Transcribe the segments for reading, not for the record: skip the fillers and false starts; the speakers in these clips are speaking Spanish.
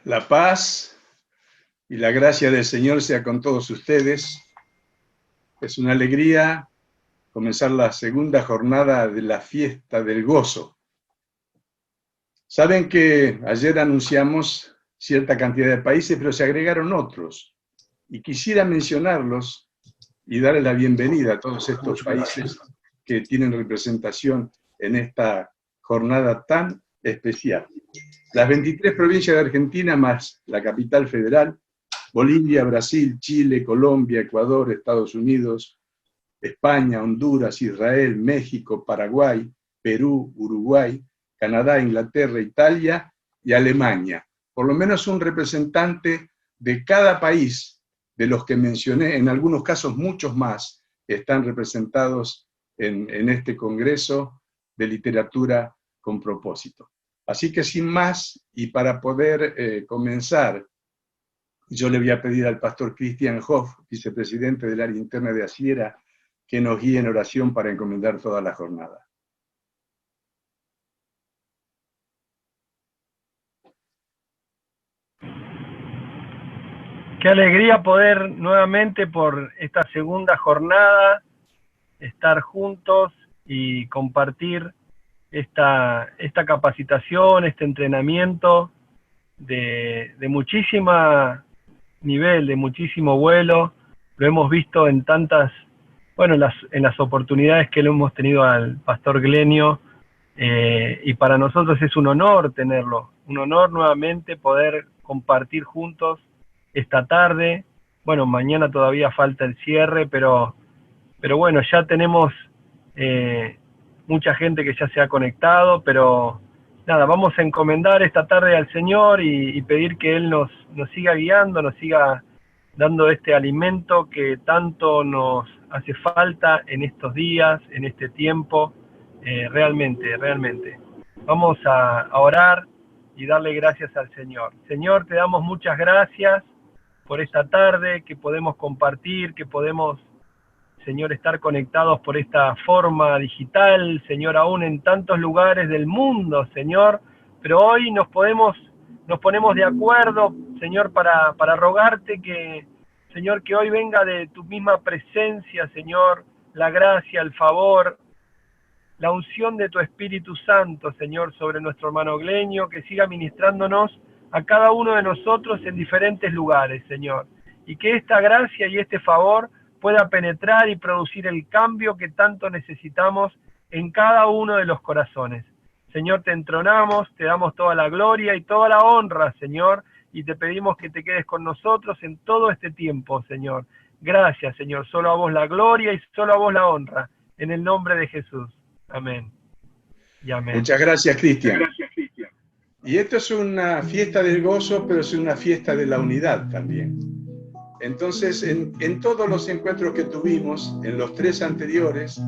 La paz y la gracia del Señor sea con todos ustedes. Es una alegría comenzar la segunda jornada de la fiesta del gozo. Saben que ayer anunciamos cierta cantidad de países, pero se agregaron otros. Y quisiera mencionarlos y darle la bienvenida a todos estos países que tienen representación en esta jornada tan especial. Las 23 provincias de Argentina más la capital federal, Bolivia, Brasil, Chile, Colombia, Ecuador, Estados Unidos, España, Honduras, Israel, México, Paraguay, Perú, Uruguay, Canadá, Inglaterra, Italia y Alemania. Por lo menos un representante de cada país de los que mencioné, en algunos casos muchos más, están representados en este Congreso de Literatura con Propósito. Así que sin más, y para poder comenzar, yo le voy a pedir al pastor Christian Hoff, vicepresidente del área interna de Asiera, que nos guíe en oración para encomendar toda la jornada. Qué alegría poder nuevamente por esta segunda jornada estar juntos y compartir esta capacitación, este entrenamiento de muchísima nivel, de muchísimo vuelo. Lo hemos visto en tantas, en las oportunidades que lo hemos tenido al pastor Glenio, y para nosotros es un honor tenerlo, un honor nuevamente poder compartir juntos esta tarde. Bueno, mañana todavía falta el cierre, pero bueno, ya tenemos mucha gente que ya se ha conectado, pero nada, vamos a encomendar esta tarde al Señor y pedir que Él nos siga guiando, nos siga dando este alimento que tanto nos hace falta en estos días, en este tiempo, realmente. Vamos a orar y darle gracias al Señor. Señor, te damos muchas gracias por esta tarde que podemos compartir, que podemos, Señor, estar conectados por esta forma digital, Señor, aún en tantos lugares del mundo, Señor, pero hoy nos ponemos de acuerdo, Señor, para rogarte que, Señor, que hoy venga de tu misma presencia, Señor, la gracia, el favor, la unción de tu Espíritu Santo, Señor, sobre nuestro hermano Glenio, que siga ministrándonos a cada uno de nosotros en diferentes lugares, Señor, y que esta gracia y este favor pueda penetrar y producir el cambio que tanto necesitamos en cada uno de los corazones. Señor, te entronamos, te damos toda la gloria y toda la honra, Señor, y te pedimos que te quedes con nosotros en todo este tiempo, Señor. Gracias, Señor, solo a vos la gloria y solo a vos la honra, en el nombre de Jesús. Amén. Y amén. Muchas gracias, Cristian. Y esto es una fiesta del gozo, pero es una fiesta de la unidad también. Entonces, en todos los encuentros que tuvimos, en los 3 anteriores,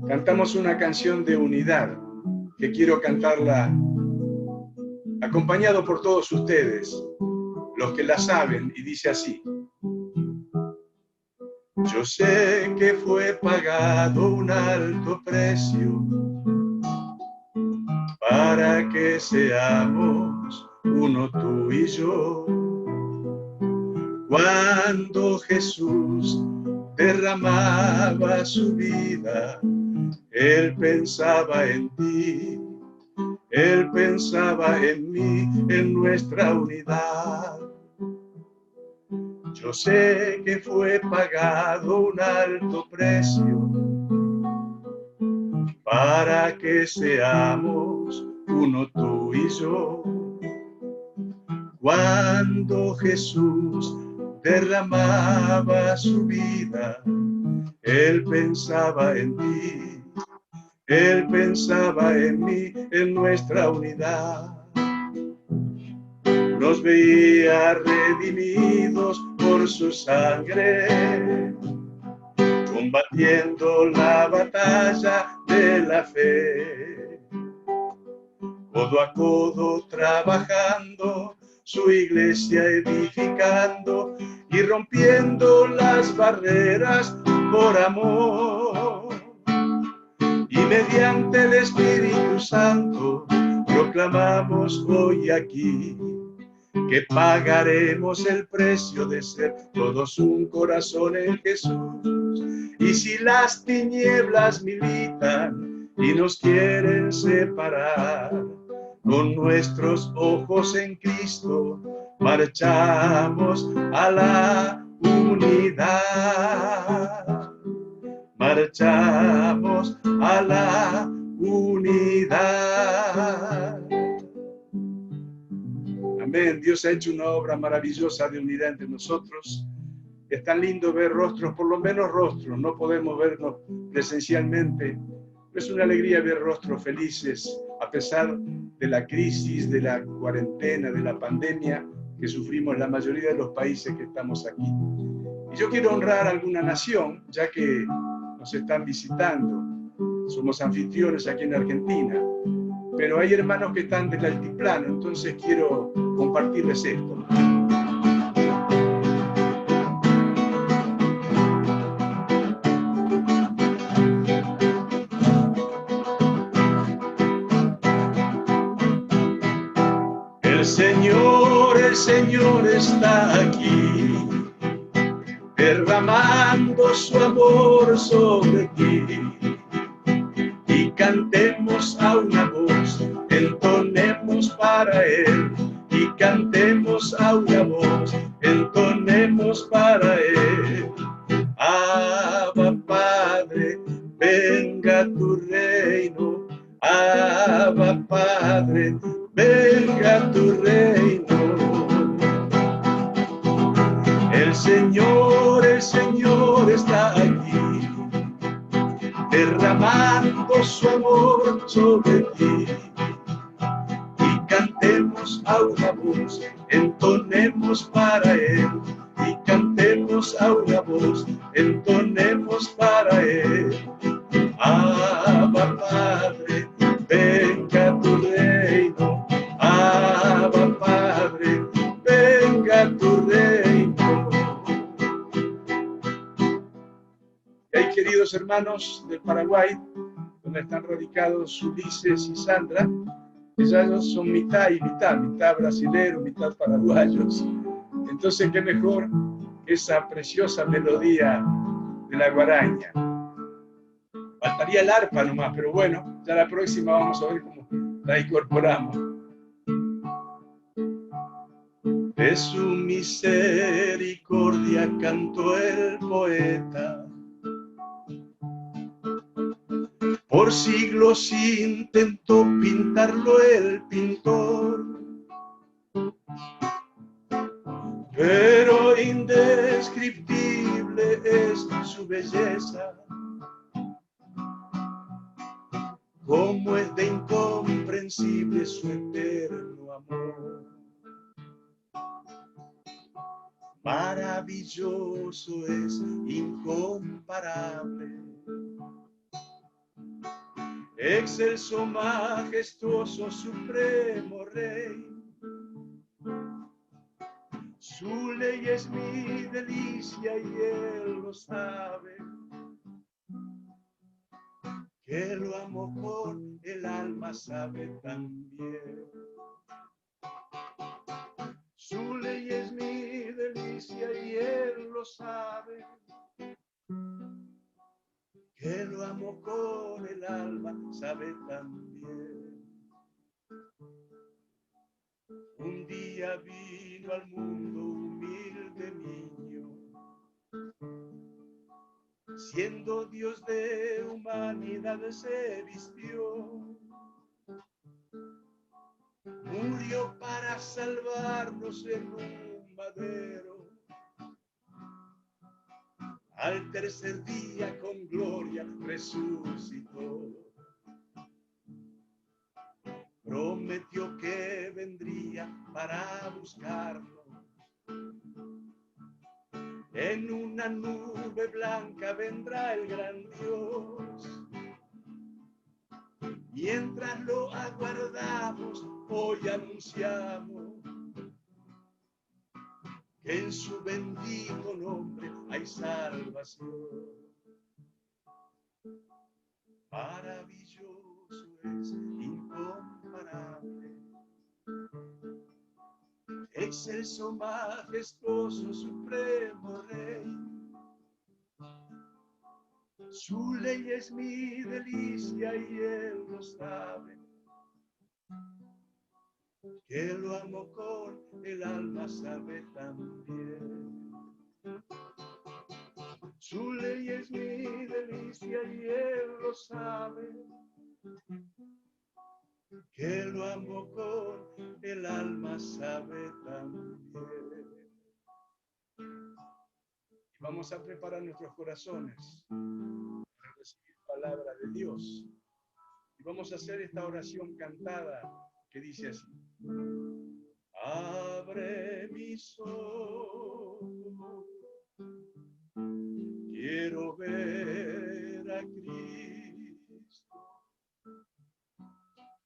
cantamos una canción de unidad, que quiero cantarla acompañado por todos ustedes, los que la saben, y dice así. Yo sé que fue pagado un alto precio para que seamos uno tú y yo. Cuando Jesús derramaba su vida, Él pensaba en ti, Él pensaba en mí, en nuestra unidad. Yo sé que fue pagado un alto precio para que seamos uno tú y yo. Cuando Jesús derramaba su vida, Él pensaba en ti, Él pensaba en mí, en nuestra unidad. Nos veía redimidos por su sangre, combatiendo la batalla de la fe, codo a codo trabajando, su iglesia edificando y rompiendo las barreras por amor. Y mediante el Espíritu Santo proclamamos hoy aquí que pagaremos el precio de ser todos un corazón en Jesús. Y si las tinieblas militan y nos quieren separar, con nuestros ojos en Cristo marchamos a la unidad. Marchamos a la unidad. Amén. Dios ha hecho una obra maravillosa de unidad entre nosotros. Es tan lindo ver rostros, por lo menos rostros. No podemos vernos presencialmente. Es una alegría ver rostros felices a pesar de la crisis, de la cuarentena, de la pandemia que sufrimos la mayoría de los países que estamos aquí. Y yo quiero honrar a alguna nación, ya que nos están visitando. Somos anfitriones aquí en Argentina. Pero hay hermanos que están del altiplano, entonces quiero compartirles esto. El Señor está aquí, derramando su amor sobre ti. Y cantemos a una voz, entonemos para Él. Y cantemos a una voz, entonemos para Él. Abba Padre, venga tu reino. Abba Padre, venga tu reino. El Señor está aquí, derramando su amor sobre ti. Y cantemos a una voz, entonemos para Él. Y cantemos a una voz, entonemos para Él. Abba Padre, venga tu reino. Abba Padre, venga tu reino. Y hay queridos hermanos del Paraguay, donde están radicados Ulises y Sandra, que ya ellos son mitad y mitad, mitad brasileños, mitad paraguayos. Entonces, qué mejor esa preciosa melodía de la guaraña. Faltaría el arpa nomás, pero bueno, ya la próxima vamos a ver cómo la incorporamos. De su misericordia cantó el poeta. Por siglos intentó pintarlo el pintor, pero indescriptible es su belleza. Cómo es de incomprensible su eterno amor. Maravilloso es, incomparable. Excelso, majestuoso, supremo Rey. Su ley es mi delicia y Él lo sabe. Que lo amo con el alma, sabe también. Su ley es mi delicia y Él lo sabe. Que lo amo con el alma, sabe también. Un día vino al mundo humilde niño, siendo Dios de humanidad se vistió. Murió para salvarnos en un madero. Al tercer día con gloria resucitó. Prometió que vendría para buscarnos. En una nube blanca vendrá el gran Dios. Mientras lo aguardamos, hoy anunciamos que en su bendito nombre hay salvación. Maravilloso es, incomparable. excelso, majestuoso, supremo Rey. Su ley es mi delicia y Él lo sabe, que lo amo con el alma, sabe también. Su ley es mi delicia y Él lo sabe, que lo amo con el alma, sabe también. Y vamos a preparar nuestros corazones para recibir palabra de Dios. Y vamos a hacer esta oración cantada que dice así: abre mis ojos, quiero ver a Cristo,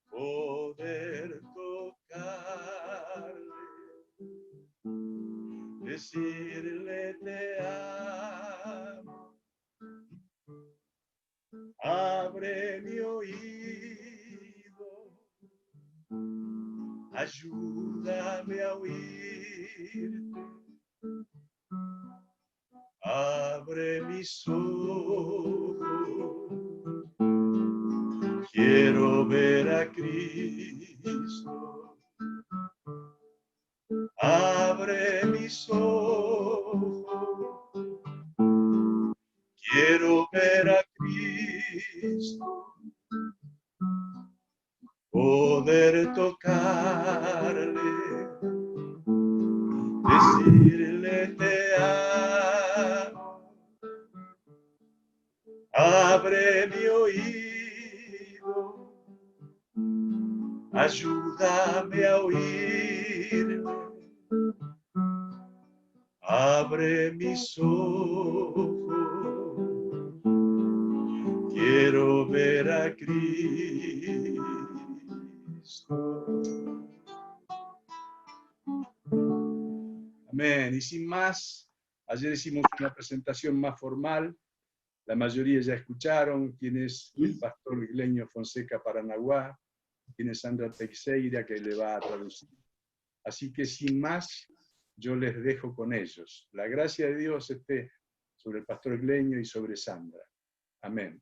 poder tocarle, decirle te amo. Abre mi oído, ayúdame a oírte. Abre mis ojos, quiero ver a Cristo. Abre mis ojos, quiero ver a Cristo, poder tocarle, decirle te amo. Abre mi oído, ayúdame a oírme. Abre mis ojos, quiero ver a Cristo. Amén. Y sin más, ayer hicimos una presentación más formal. La mayoría ya escucharon quién es el pastor Isleño Fonseca Paranaguá, quién es Sandra Teixeira, que le va a traducir. Así que sin más, yo les dejo con ellos. La gracia de Dios esté sobre el pastor Isleño y sobre Sandra. Amén.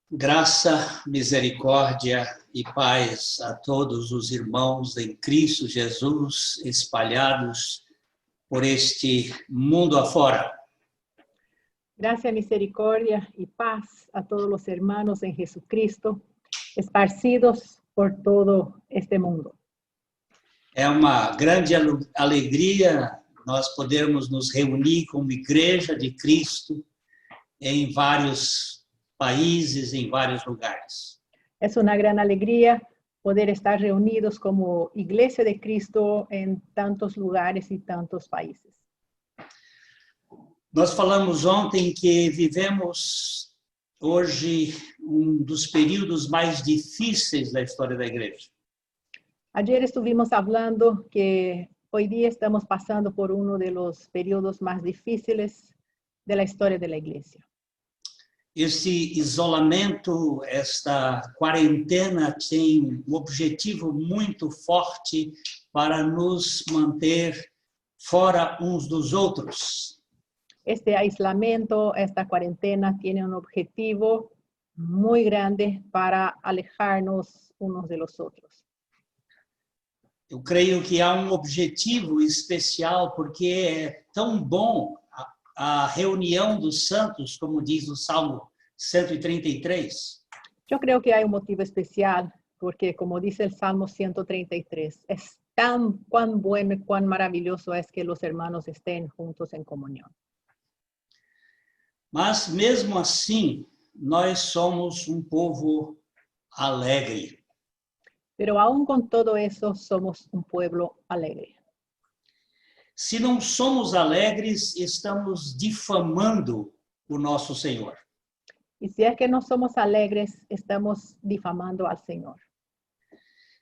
Graça, misericórdia e paz a todos os irmãos em Cristo Jesus espalhados por este mundo afora. Gracia, misericordia y paz a todos los hermanos en Jesucristo, esparcidos por todo este mundo. É uma grande alegria nós podermos nos reunir como igreja de Cristo em vários países, em vários lugares. Es una gran alegría poder estar reunidos como Iglesia de Cristo en tantos lugares y tantos países. Nós falamos ontem que vivemos hoje dos períodos mais difíceis da história da igreja. Ayer estuvimos hablando que hoy día estamos pasando por uno de los periodos más difíciles de la historia de la iglesia. Esse isolamento, esta quarentena tem um objetivo muito forte para nos manter fora uns dos outros. Este aislamiento, esta cuarentena tiene un objetivo muy grande para alejarnos unos de los otros. Eu creio que há um objetivo especial, porque é tão bom a reunião dos santos, como diz o Salmo 133. Yo creo que hay un motivo especial, porque como dice el Salmo 133, es cuán bueno y cuán maravilloso es que los hermanos estén juntos en comunión. Mas mesmo assim, nós somos um povo alegre. Pero aún con todo eso, somos un pueblo alegre. Se não somos alegres, estamos difamando o nosso Senhor. Y si es que no somos alegres, estamos difamando al Señor.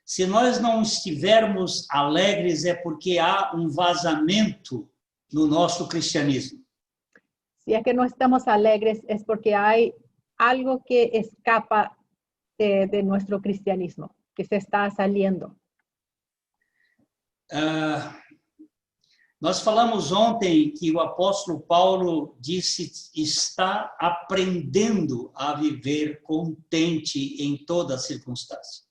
Se nós não estivermos alegres, é porque há vazamento no nosso cristianismo. Si es que no estamos alegres, es porque hay algo que escapa de nuestro cristianismo. que se está saliendo. Nós falamos ontem que o apóstolo Paulo disse está aprendendo a viver contente em toda circunstância.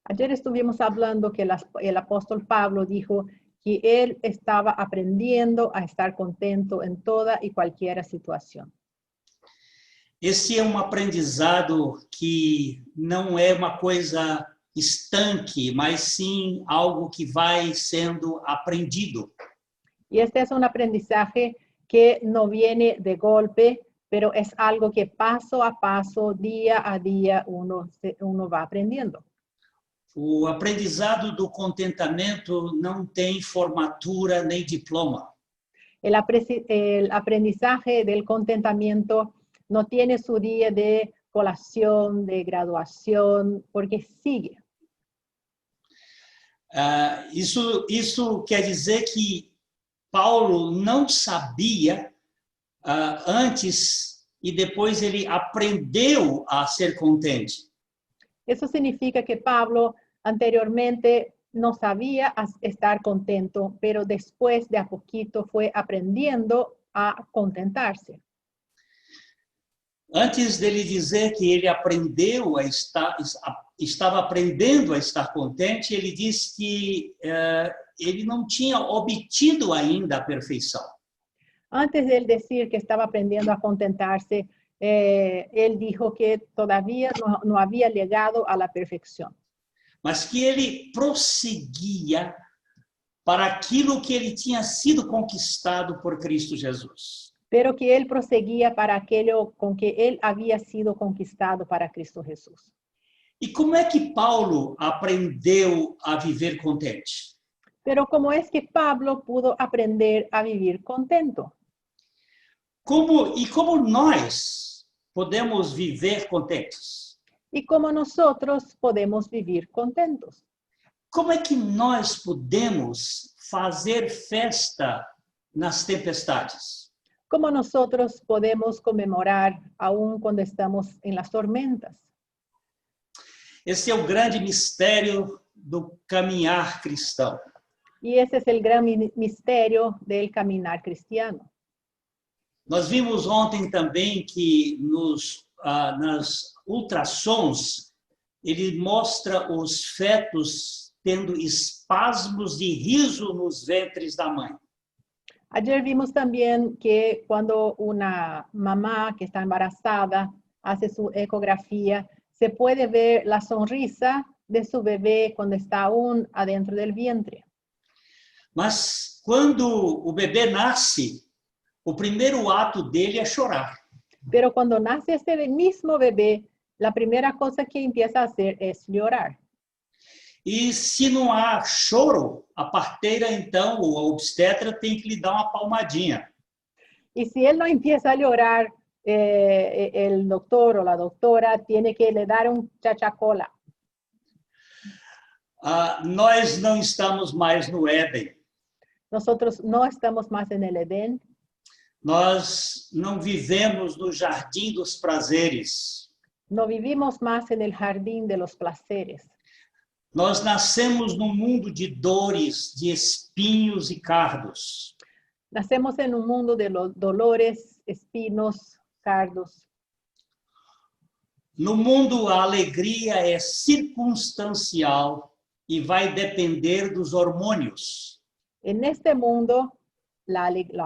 Ayer estuvimos hablando que el apóstol Pablo dijo que él estaba aprendiendo a estar contento en toda y cualquier situación. Esse é um aprendizado que não é uma coisa estanque, mas sim algo que vai sendo aprendido. Y este es un aprendizaje que no viene de golpe, pero es algo que paso a paso, día a día, uno va aprendiendo. O aprendizado do contentamento não tem formatura nem diploma. El aprendizaje del contentamiento no tiene su día de colación, de graduación, porque sigue. Isso quer dizer que Paulo não sabia antes e depois ele aprendeu a ser contente. Eso significa que Pablo anteriormente no sabía estar contento, pero después de a poquito fue aprendiendo a contentarse. Antes dele dizer que ele aprendeu estava aprendendo a estar contente, ele diz que ele não tinha obtido ainda a perfeição. Antes de él decir que estaba aprendiendo a contentarse, él dijo que todavía no había llegado a la perfección. Mas que ele prosseguia para aquilo que ele tinha sido conquistado por Cristo Jesus. Pero que él proseguía para aquello con que él había sido conquistado para Cristo Jesús. E como é que Paulo aprendeu a viver contente? Pero ¿cómo es que Pablo pudo aprender a vivir contento? Como nós podemos viver contentes? ¿Y cómo nosotros podemos vivir contentos? Como é que nós podemos fazer festa nas tempestades? ¿Cómo nosotros podemos conmemorar aún cuando estamos en las tormentas? Esse é o grande mistério do caminhar cristão. Y ese es el gran misterio del caminar cristiano. Nós vimos ontem também que nas ultrassons ele mostra os fetos tendo espasmos de riso nos ventres da mãe. Ayer vimos también que cuando una mamá que está embarazada hace su ecografía, se puede ver la sonrisa de su bebé cuando está aún adentro del vientre. Mas quando o bebê nasce, o primeiro ato dele é chorar. Pero cuando nace este mismo bebé, la primera cosa que empieza a hacer es llorar. E se não há choro, a parteira, então, ou a obstetra, tem que lhe dar uma palmadinha. Y si él no empieza a llorar, el doctor o la doctora tiene que le dar un chachacola. Nós não estamos mais no Éden. Nosotros no estamos más en el Edén. Nós não vivemos no jardim dos prazeres. No vivimos más en el jardín de los placeres. Nós nascemos num mundo de dores, de espinhos e cardos. Nacemos en un mundo de los dolores, espinos, cardos. No mundo, a alegria é circunstancial e vai depender dos hormônios. En este mundo,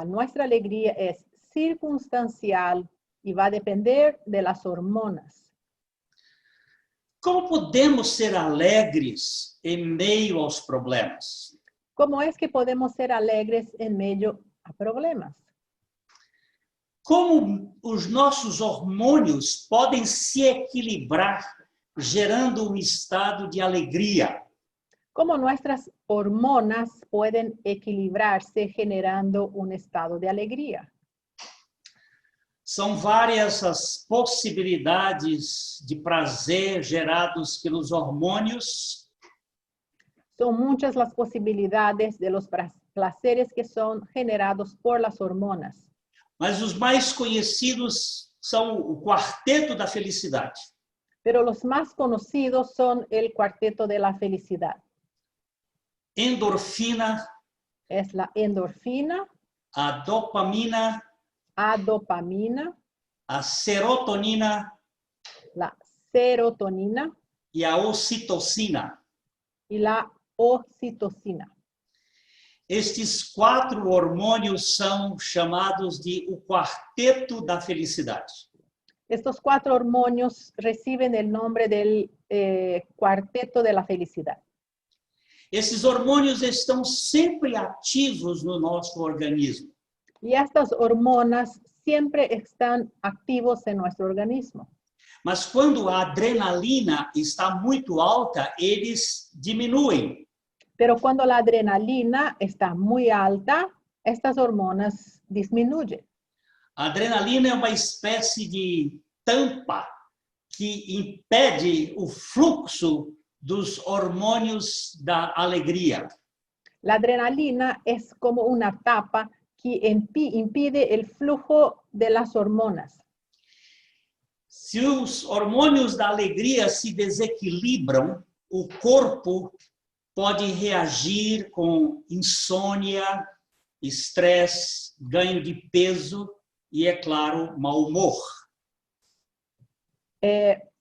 nuestra alegría es circunstancial y va a depender de las hormonas. Como podemos ser alegres em meio aos problemas? ¿Cómo es que podemos ser alegres en medio a problemas? Como os nossos hormônios podem se equilibrar, gerando um estado de alegria? ¿Cómo nuestras hormonas pueden equilibrarse generando un estado de alegría? São várias as possibilidades de prazer gerados pelos hormônios. Son muchas las posibilidades de los placeres que son generados por las hormonas. Mas os mais conhecidos são o quarteto da felicidade. pero los más conocidos son el cuarteto de la felicidad. Endorfina, Es la endorfina, a dopamina, a dopamina, a serotonina la serotonina e a ocitocina. y la oxitocina. Estes 4 hormônios são chamados de o quarteto da felicidade. Estos 4 hormonios reciben el nombre del cuarteto de la felicidad. Esses hormônios estão sempre ativos no nosso organismo. Y estas hormonas siempre están activos en nuestro organismo. Mas quando a adrenalina está muito alta, eles diminuem. Pero cuando la adrenalina está muy alta, estas hormonas disminuyen. A adrenalina é uma espécie de tampa que impede o fluxo dos hormônios da alegria. La adrenalina es como una tapa que impide el flujo de las hormonas. Se os hormônios da alegria se desequilibram, o corpo pode reagir com insônia, estresse, ganho de peso e, é claro, mau humor.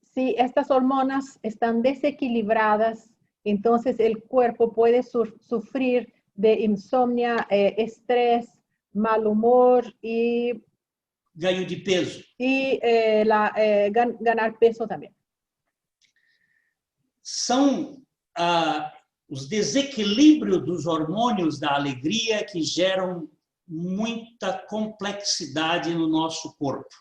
Si estas hormonas están desequilibradas, entonces el cuerpo puede sufrir de insomnia, estrés, mal humor y Ganho de peso. Ganar peso también. São os desequilíbrios dos hormônios da alegria que geram muita complexidade no nosso corpo.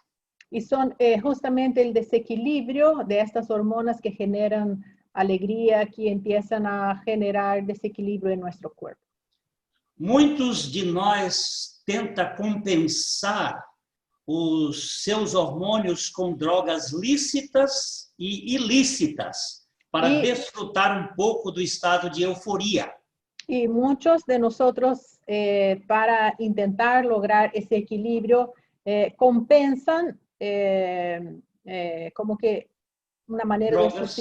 Y son justamente el desequilibrio de estas hormonas que generan alegría, que empiezan a generar desequilibrio en nuestro cuerpo. Muitos de nós tentam compensar os seus hormônios com drogas lícitas e ilícitas para desfrutar um pouco do estado de euforia. Y muchos de nosotros, para intentar lograr ese equilibrio, compensan como que una manera Drogas.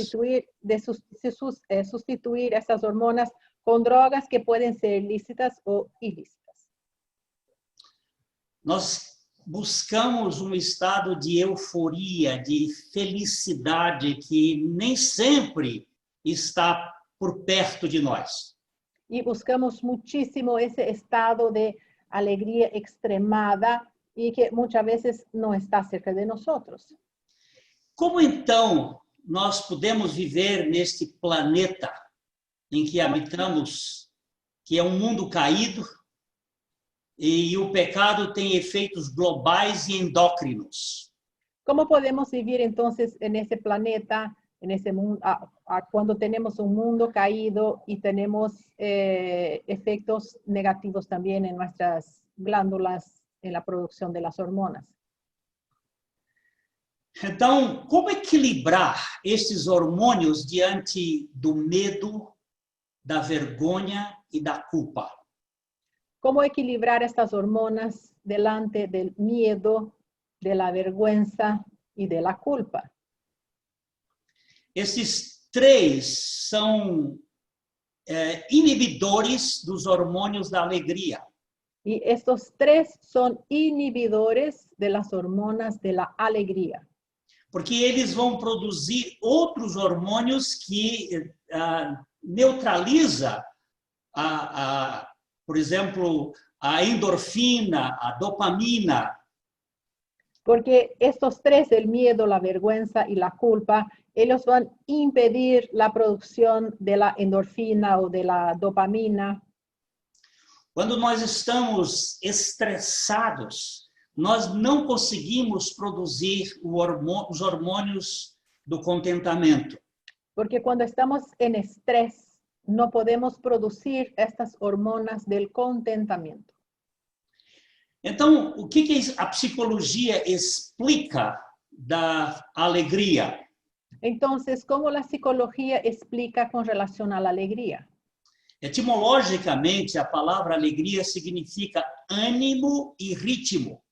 de sustituir estas hormonas con drogas que pueden ser lícitas o ilícitas. Nós buscamos um estado de euforia, de felicidade que nem sempre está por perto de nós. Y buscamos muchísimo ese estado de alegría extremada y que muchas veces no está cerca de nosotros. Como então nós podemos viver neste planeta em que habitamos, que é um mundo caído, e o pecado tem efeitos globais e endócrinos? ¿Cómo podemos vivir entonces en ese planeta, en ese mundo, cuando tenemos un mundo caído y tenemos efectos negativos también en nuestras glándulas, en la producción de las hormonas? Então, como equilibrar esses hormônios diante do medo, da vergonha e da culpa? ¿Cómo equilibrar estas hormonas delante del miedo, de la vergüenza y de la culpa? Esses 3 são inibidores dos hormônios da alegria. Y estos 3 son inhibidores de las hormonas de la alegría. Porque eles vão produzir outros hormônios que neutraliza por exemplo, a endorfina, a dopamina. Porque estos 3, el miedo, la vergüenza y la culpa, ellos van a impedir la producción de la endorfina o de la dopamina. Quando nós estamos estressados, nós não conseguimos produzir os hormônios do contentamento. Porque cuando estamos en estrés, no podemos producir estas hormonas del contentamiento. Então, o que a psicologia explica da alegria? Entonces, ¿cómo la psicología explica con relación a la alegría? Etimologicamente, a palavra alegria significa ânimo e ritmo.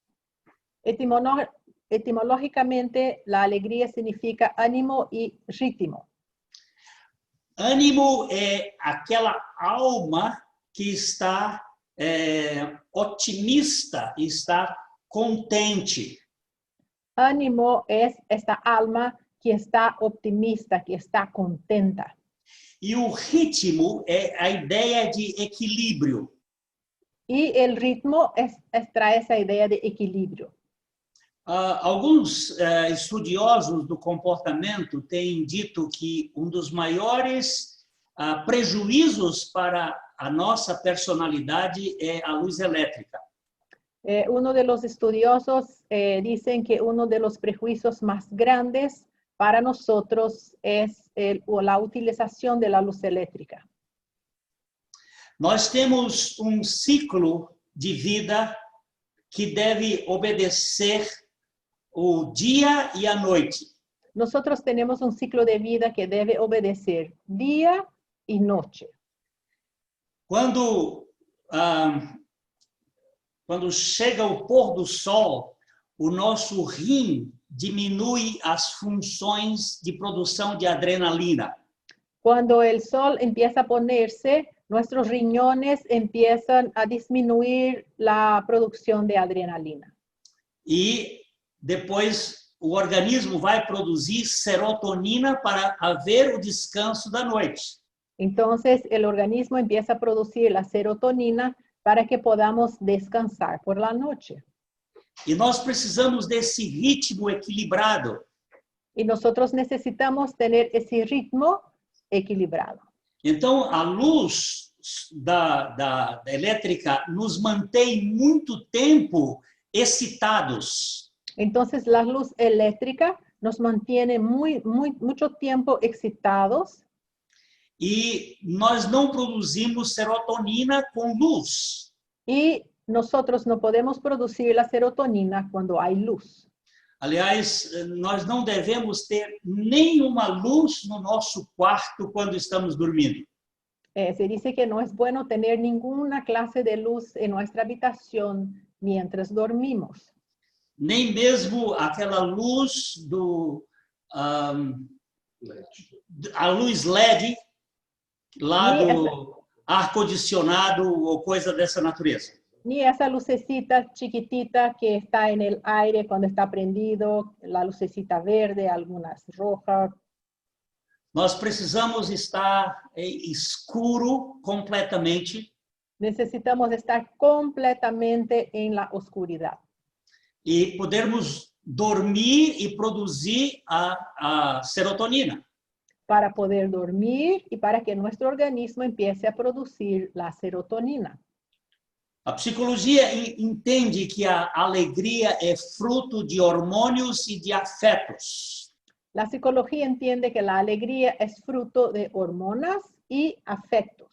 etimológicamente, la alegría significa ánimo y ritmo. Ânimo é aquela alma que está otimista, está contente. Ánimo es esta alma que está optimista, que está contenta. E o ritmo é a ideia de equilíbrio. Y el ritmo trae esa idea de equilibrio. Alguns estudiosos do comportamento têm dito que dos maiores prejuízos para a nossa personalidade é a luz elétrica. Uno de los estudiosos dicen que uno de los prejuicios más grandes para nosotros es la utilización de la luz eléctrica. Nós temos ciclo de vida que deve obedecer o dia e a noite. Nosotros tenemos un ciclo de vida que debe obedecer día y noche. Quando chega o pôr do sol, o nosso rim diminui as funções de produção de adrenalina. Cuando el sol empieza a ponerse, nuestros riñones empiezan a disminuir la producción de adrenalina. E depois o organismo vai produzir serotonina para haver o descanso da noite. Entonces, el organismo empieza a producir la serotonina para que podamos descansar por la noche. E nós precisamos desse ritmo equilibrado. Y nosotros necesitamos tener ese ritmo equilibrado. Então, a luz da elétrica nos mantém muito tempo excitados. Entonces, la luz eléctrica nos mantiene mucho tiempo excitados. E nós não produzimos serotonina com luz. Y nosotros no podemos producir la serotonina cuando hay luz. Aliás, nós não devemos ter nenhuma luz no nosso quarto quando estamos dormindo. Se dice que no es bueno tener ninguna clase de luz en nuestra habitación mientras dormimos. Nem mesmo aquela luz a luz LED lá do ar-condicionado ou coisa dessa natureza. Ni esa lucecita chiquitita que está en el aire cuando está prendido, la lucecita verde, algunas rojas. Nós precisamos estar escuro completamente. Necesitamos estar completamente en la oscuridad. E podermos dormir e produzir a serotonina. Para poder dormir y para que nuestro organismo empiece a producir la serotonina. A psicologia entende que a alegria é fruto de hormônios e de afetos. La psicología entiende que la alegría es fruto de hormonas y afectos.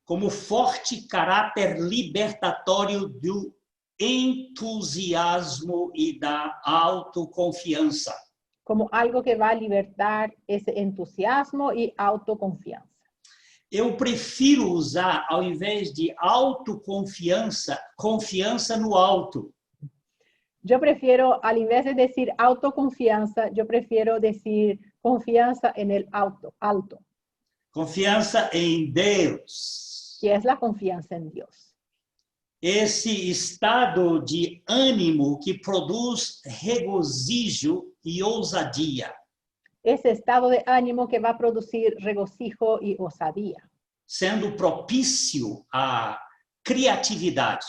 Como forte caráter libertatório do entusiasmo e da autoconfiança. Como algo que va a libertar ese entusiasmo y autoconfianza. Eu prefiro usar, ao invés de autoconfiança, confiança no alto. Yo prefiero, al invés de decir autoconfianza, yo prefiero decir confianza en el alto. Confiança em Deus. Que es la confianza en Dios. Esse estado de ânimo que produz regozijo e ousadia. Ese estado de ánimo que va a producir regocijo y osadía. Sendo propício à criatividade.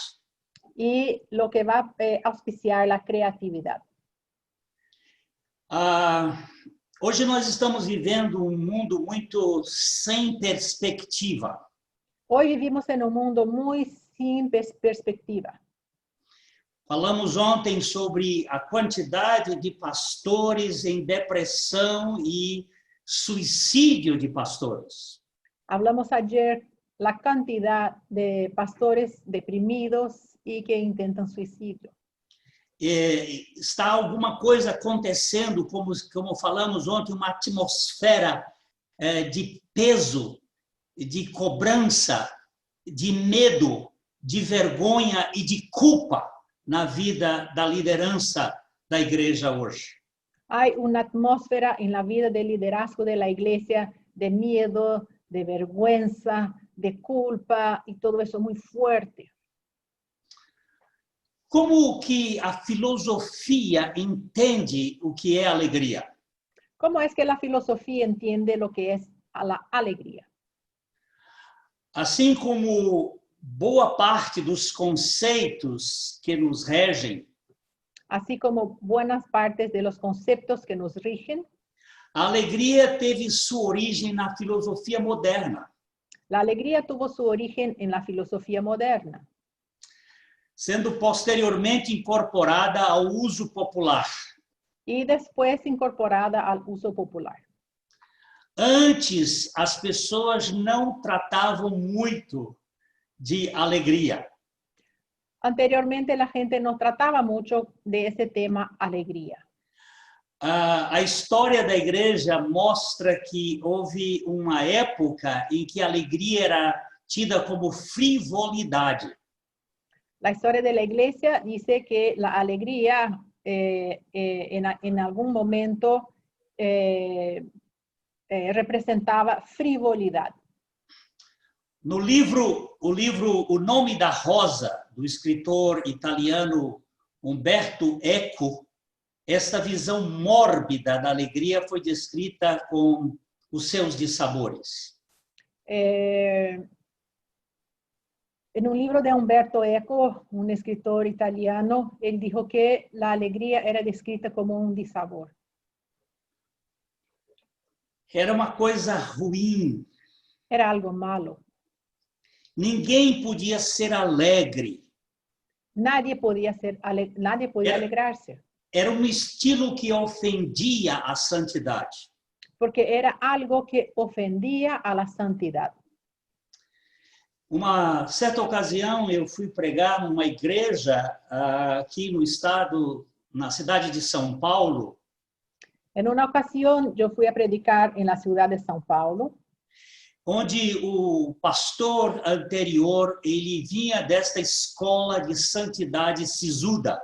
Y lo que va a auspiciar la creatividad. Hoje nós estamos vivendo mundo muito sem perspectiva. Hoy vivimos en un mundo muy sin perspectiva. Falamos ontem sobre a quantidade de pastores em depressão e suicídio de pastores. Hablamos ayer la cantidad de pastores deprimidos y que intentan suicidio. Está alguma coisa acontecendo, como falamos ontem, uma atmosfera de peso, de cobrança, de medo, de vergonha e de culpa na vida da liderança da igreja hoje. Hay una atmósfera en la vida del liderazgo de la iglesia de miedo, de vergüenza, de culpa y todo eso muy fuerte. Como que a filosofia entende o que é alegria? ¿Cómo es que la filosofía entiende lo que es a la alegría? Assim como boa parte dos conceitos que nos regem, Así como buenas partes de los conceptos que nos rigen, a alegria teve sua origem na filosofia moderna, la alegría tuvo su origen en la filosofía moderna, sendo posteriormente incorporada ao uso popular. y después incorporada al uso popular. Antes, as pessoas não tratavam muito de alegria. Anteriormente la gente no trataba mucho de ese tema alegría. A história da igreja mostra que houve uma época em que a alegria era tida como frivolidade. La historia de la iglesia dice que la alegría en algún momento representaba frivolidad. No livro O Nome da Rosa, do escritor italiano Umberto Eco, esta visão mórbida da alegria foi descrita com os seus dissabores. En un libro de Umberto Eco, un escritor italiano, él dijo que la alegría era descrita como un disabor. Era uma coisa ruim. Era algo malo. Ninguém podia ser alegre. Nadie podía alegrarse. Era um estilo que ofendia a santidade. Porque era algo que ofendía a la santidad. Uma certa ocasião eu fui pregar numa igreja aqui no estado, na cidade de São Paulo. En una ocasión yo fui a predicar en la ciudad de São Paulo, onde o pastor anterior ele vinha desta escola de santidade sisuda.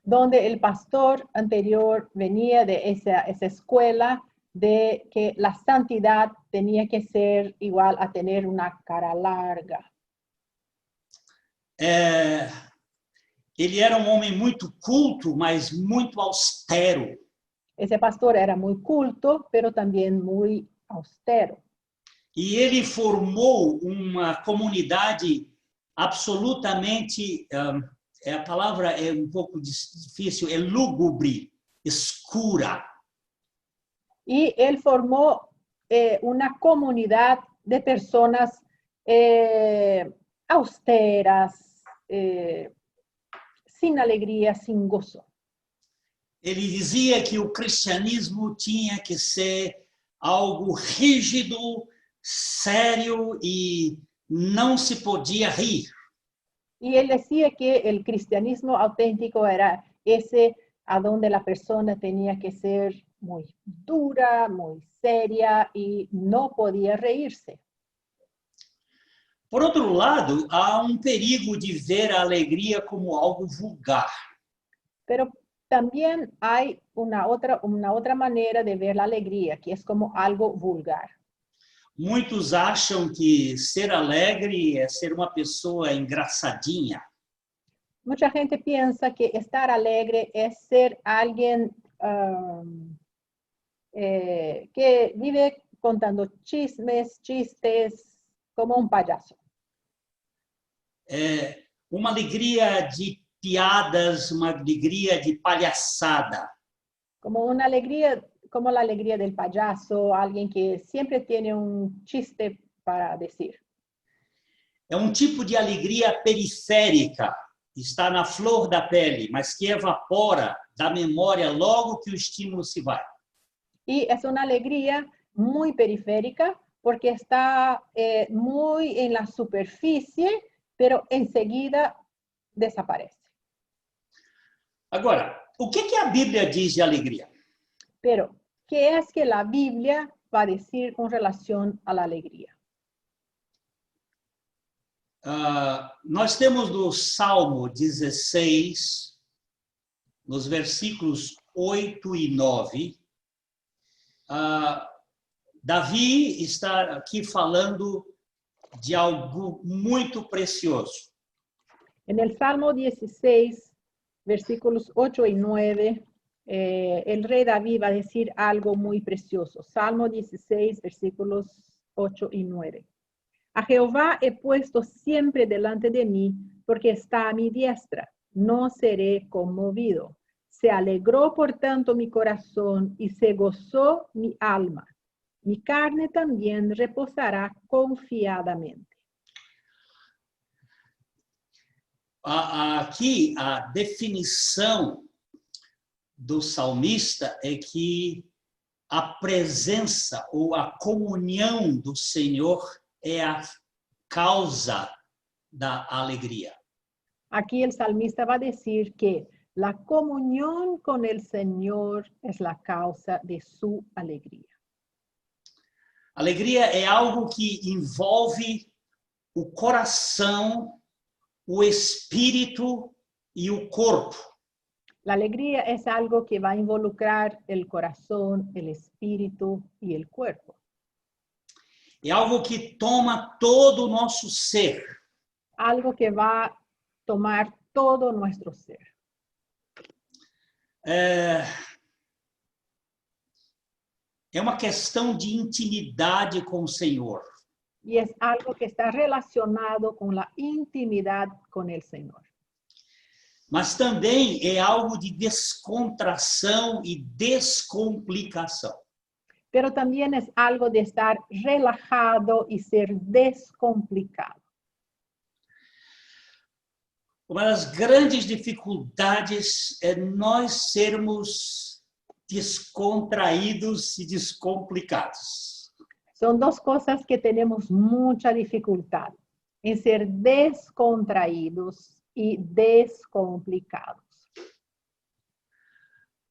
donde el pastor anterior venía de esa escuela de que la santidad tenía que ser igual a tener una cara larga. Ele era um homem muito culto, mas muito austero. Ese pastor era muy culto, pero también muy austero. E ele formou uma comunidade absolutamente, a palavra é um pouco difícil, é lúgubre, escura. Y él formó una comunidad de personas austeras, sin alegría, sin gozo. Ele dizia que o cristianismo tinha que ser algo rígido, sério e não se podia rir. Y él decía que el cristianismo auténtico era ese a donde la persona tenía que ser muy dura, muy seria y no podía reírse. Por outro lado, há um perigo de ver a alegria como algo vulgar. Pero también hay una otra manera de ver la alegría, que es como algo vulgar. Muitos acham que ser alegre é ser uma pessoa engraçadinha. Mucha gente piensa que estar alegre es ser alguien que vive contando chistes, como un payaso. Uma alegria de piadas, uma alegria de palhaçada. Como la alegría del payaso, alguien que siempre tiene un chiste para decir. É um tipo de alegria periférica, está na flor da pele, mas que evapora da memória logo que o estímulo se vai. Y es una alegría muy periférica porque está muy en la superficie, pero enseguida desaparece. Agora, o que a Bíblia diz de alegria? Pero, ¿qué es que la Biblia va a decir con relación a la alegría? Nós temos no Salmo 16, nos versículos 8 e 9, Davi está aqui falando de algo muito precioso. En el Salmo 16, versículos 8 y 9, el rey David va a decir algo muy precioso. Salmo 16, versículos 8 y 9. A Jehová he puesto siempre delante de mí, porque está a mi diestra. No seré conmovido. Se alegró por tanto mi corazón y se gozó mi alma. Mi carne también reposará confiadamente. Aqui, a definição do salmista é que a presença ou a comunhão do Senhor é a causa da alegria. Aquí el salmista va a decir que la comunión con el Señor es la causa de su alegría. Alegria é algo que envolve o coração, o espírito e o corpo. La alegría es algo que va a involucrar el corazón, el espíritu y el cuerpo. É algo que toma todo o nosso ser. Algo que va a tomar todo nuestro ser. É uma questão de intimidade com o Senhor. Y es algo que está relacionado con la intimidad con el Señor. Mas também é algo de descontração e descomplicação. Pero también es algo de estar relajado y ser descomplicado. Uma das grandes dificuldades é nós sermos descontraídos e descomplicados. Son dos cosas que tenemos mucha dificultad, en ser descontraídos y descomplicados.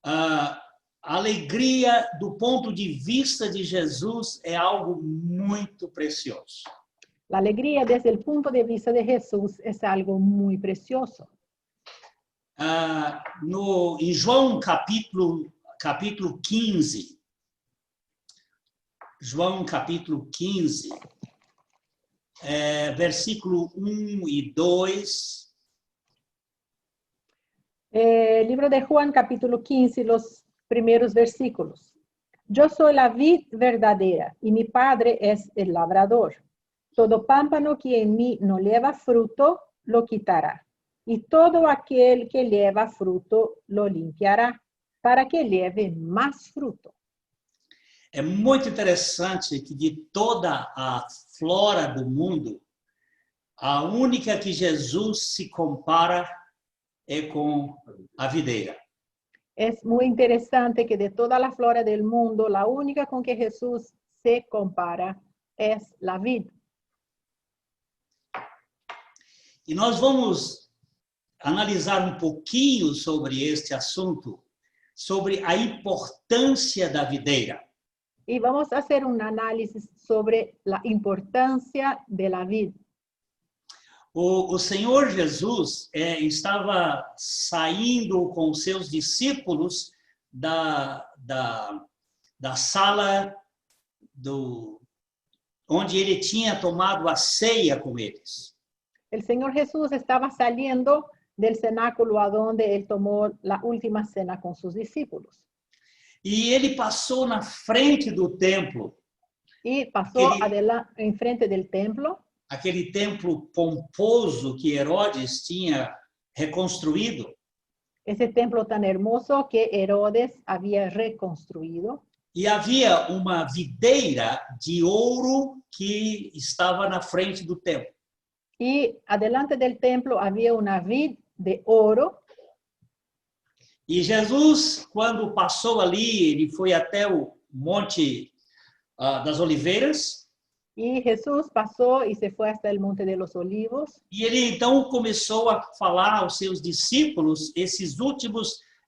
A alegria, do ponto de vista de Jesus, é algo muito precioso. La alegría desde el punto de vista de Jesús es algo muy precioso. Em João capítulo 15, João capítulo 15, versículo 1 e 2. Libro de Juan capítulo 15, los primeros versículos. Yo soy la vid verdadera y mi Padre es el labrador. Todo pámpano que en mí no lleva fruto, lo quitará. Y todo aquel que lleva fruto, lo limpiará, para que lleve más fruto. É muito interessante que de toda a flora do mundo, a única que Jesus se compara é com a videira. Es muy interesante que de toda la flora del mundo, la única con que Jesús se compara es la vid. E nós vamos analisar um pouquinho sobre este assunto, sobre a importância da videira. Y vamos a hacer un análisis sobre la importancia de la vid. O Senhor Jesus estava saindo com seus discípulos da sala onde ele tinha tomado a ceia com eles. El Señor Jesús estaba saliendo del cenáculo a donde él tomó la última cena con sus discípulos. E ele passou na frente do templo. Y pasó en frente del templo. Aquele templo pomposo que Herodes tinha reconstruído. Ese templo tan hermoso que Herodes había reconstruido. E havia uma videira de ouro que estava na frente do templo. Y adelante del templo había una vid de oro. E Jesus, quando passou ali, ele foi até o Monte das Oliveiras. Y Jesús pasó y se fue hasta el Monte de los Olivos. E ele então começou a falar aos seus discípulos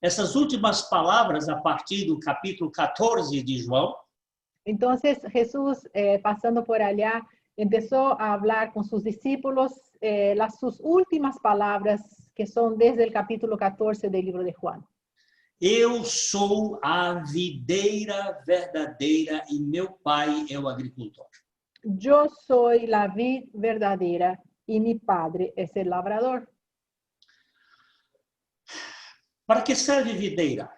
essas últimas palavras a partir do capítulo 14 de João. Entonces Jesús, pasando por allá, empezó a hablar con sus discípulos sus últimas palabras, que son desde el capítulo 14 del libro de Juan. Eu sou a videira verdadeira e meu pai é o agricultor. Yo soy la vid verdadera y mi padre es el labrador. Para que serve videira?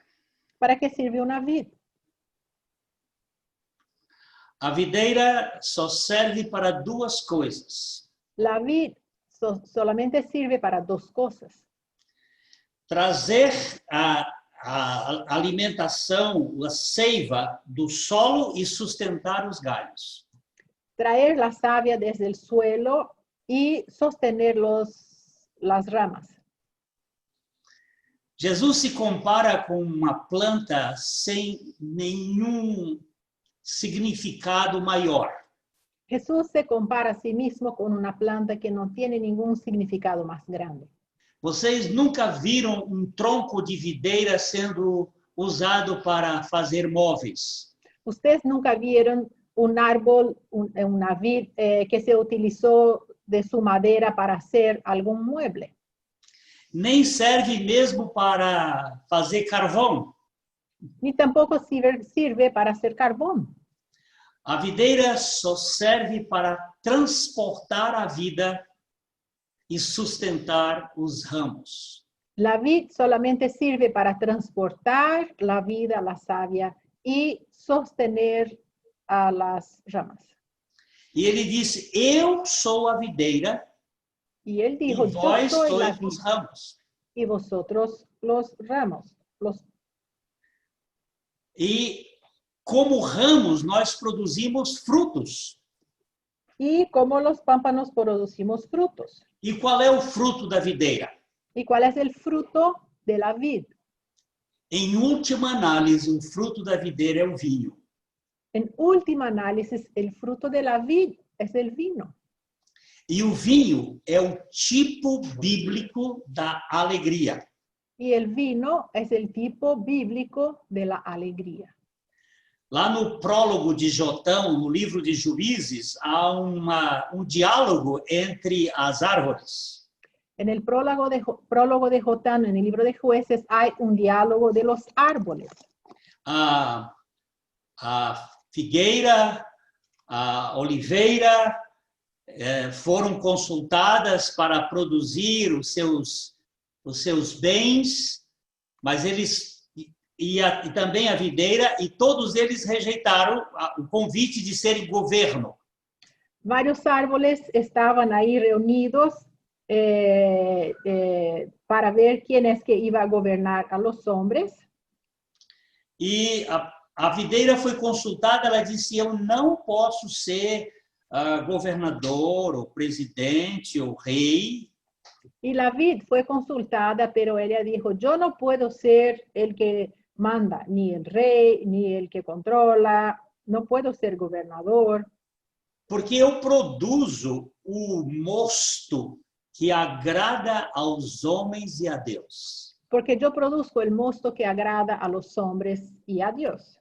¿Para qué sirve una vid? A videira só serve para duas coisas: La vid solamente sirve para dos cosas. trazer a alimentação, a seiva do solo e sustentar os galhos. Traer la savia desde el suelo y sostener las ramas. Jesus se compara com uma planta sem nenhum significado maior. Jesús se compara a sí mismo con una planta que no tiene ningún significado más grande. Vocês nunca viram um tronco de videira sendo usado para fazer móveis? Ustedes nunca vieron un árbol, una vid que se utilizó de su madera para hacer algún mueble. Nem serve mesmo para fazer carvão. Ni tampoco sirve para hacer carbón. A videira só serve para transportar a vida e sustentar os ramos. La vid solamente sirve para transportar la vida, la savia y sostener a las ramas. E ele disse: eu sou a videira Y él e dijo, yo vós soy la sois vid os ramos. y vosotros los ramos. E como ramos nós produzimos frutos. Y como los pámpanos producimos frutos. E qual é o fruto da videira? ¿Y cuál es el fruto de la vid? Em última análise, o fruto da videira é o vinho. En última análisis, el fruto de la vid es el vino. E o vinho é o tipo bíblico da alegria. Y el vino es el tipo bíblico de la alegría. Lá no prólogo de Jotão, no livro de Juízes, há um diálogo entre as árvores. En el prólogo de Jotán, en el libro de Jueces, hay un diálogo de los árboles. A figueira, a oliveira foram consultadas para produzir os seus bens, mas eles e também a videira, e todos eles rejeitaram o convite de serem governo. Varios árboles estaban ahí reunidos para ver quién es que iba a gobernar a los hombres. E a videira foi consultada, ela disse: eu não posso ser governador, ou presidente, ou rei. Y la vid fue consultada, pero ella dijo, yo no puedo ser el que manda, ni el rey, ni el que controla, no puedo ser gobernador. Porque eu produzo o mosto que agrada aos homens e a Deus. Porque yo produzco el mosto que agrada a los hombres y a Dios.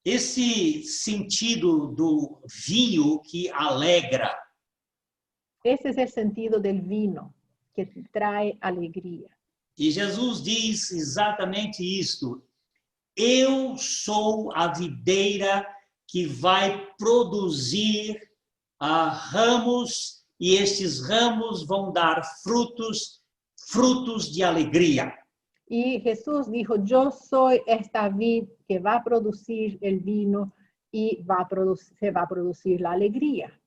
Esse sentido do vinho que alegra. Ese es el sentido del vino, que trae alegría. E Jesus diz exatamente isto: eu sou a videira que vai produzir ramos, e estes ramos vão dar frutos de alegria. Y Jesús dijo, yo soy esta vid que va a producir el vino y se va a producir la alegría.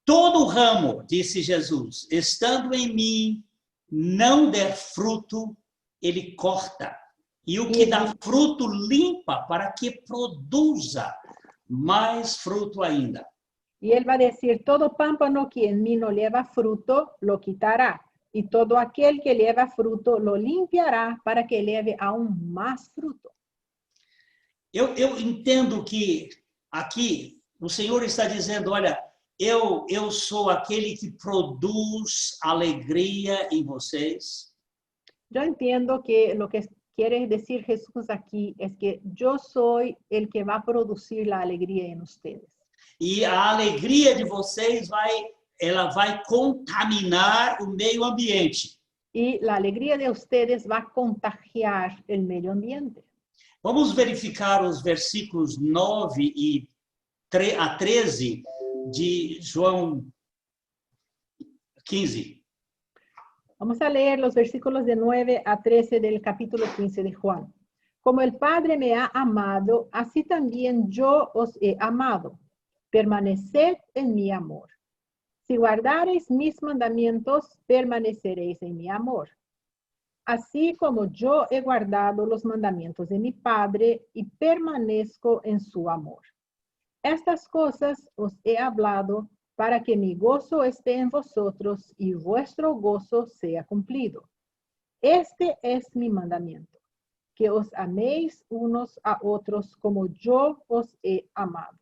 Todo ramo, disse Jesus, estando em mim, não der fruto, ele corta. E o que dá fruto, limpa, para que produza mais fruto ainda. Y él va a decir, todo pámpano que en mí no lleva fruto, lo quitará. Y todo aquel que lleva fruto, lo limpiará para que lleve aún más fruto. Eu entendo que aqui o Senhor está dizendo, olha, eu sou aquele que produz alegria em vocês. Yo entiendo que lo que quiere decir Jesús aquí es que yo soy el que va a producir la alegría en ustedes. E a alegria de vocês vai contaminar o meio ambiente. y la alegría de ustedes va a contagiar el medio ambiente. Vamos verificar os versículos 9 a 13 de João 15. Vamos a leer los versículos de 9 a 13 del capítulo 15 de Juan. Como el Padre me ha amado, así también yo os he amado. Permaneced en mi amor. Si guardareis mis mandamientos, permaneceréis en mi amor. Así como yo he guardado los mandamientos de mi Padre y permanezco en su amor. Estas cosas os he hablado para que mi gozo esté en vosotros y vuestro gozo sea cumplido. Este es mi mandamiento, que os améis unos a otros como yo os he amado.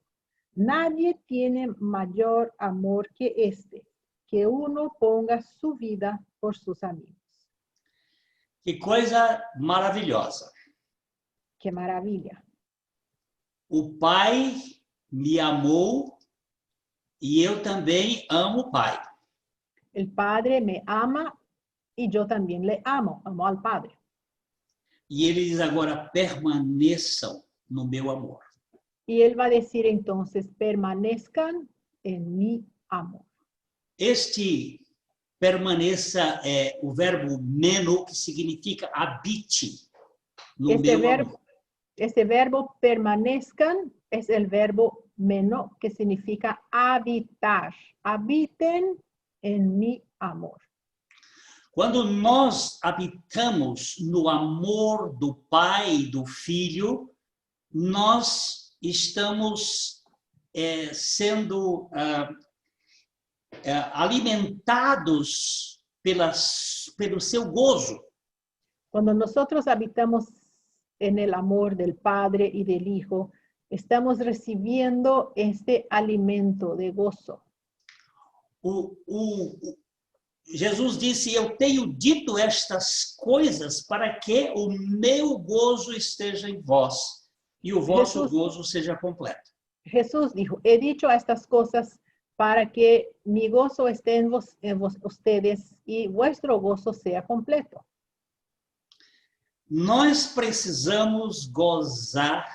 Nadie tiene mayor amor que este, que uno ponga su vida por sus amigos. Que coisa maravilhosa. ¡Qué maravilla! O Pai me amou e eu também amo o Pai. El Padre me ama y yo también le amo, amo al Padre. E ele diz agora, permaneçam no meu amor. Y Él va a decir entonces, permanezcan en mi amor. Este permaneça é o verbo meno, que significa habite no meu amor. Este verbo permanezcan es el verbo meno, que significa habitar. Habiten en mi amor. Quando nós habitamos no amor do Pai e do Filho, nós estamos sendo alimentados pelo seu gozo. Cuando nosotros habitamos en el amor del Padre y del Hijo, estamos recibiendo este alimento de gozo. Jesus disse, eu tenho dito estas coisas para que o meu gozo esteja em vós e o vosso gozo seja completo. Jesús dijo, he dicho estas cosas para que mi gozo esté en ustedes y vuestro gozo sea completo. Nós precisamos gozar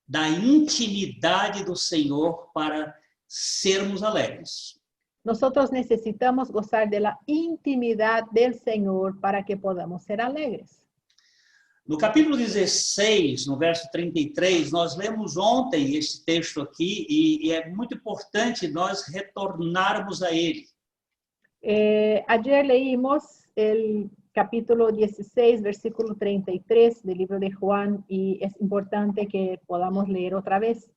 da intimidade do Senhor para sermos alegres. Nosotros necesitamos gozar de la intimidad del Señor para que podamos ser alegres. No capítulo 16, no verso 33, nós lemos ontem este texto aqui e é muito importante nós retornarmos a ele. Ayer leímos el capítulo 16, versículo 33 del libro de Juan y es importante que podamos leer otra vez.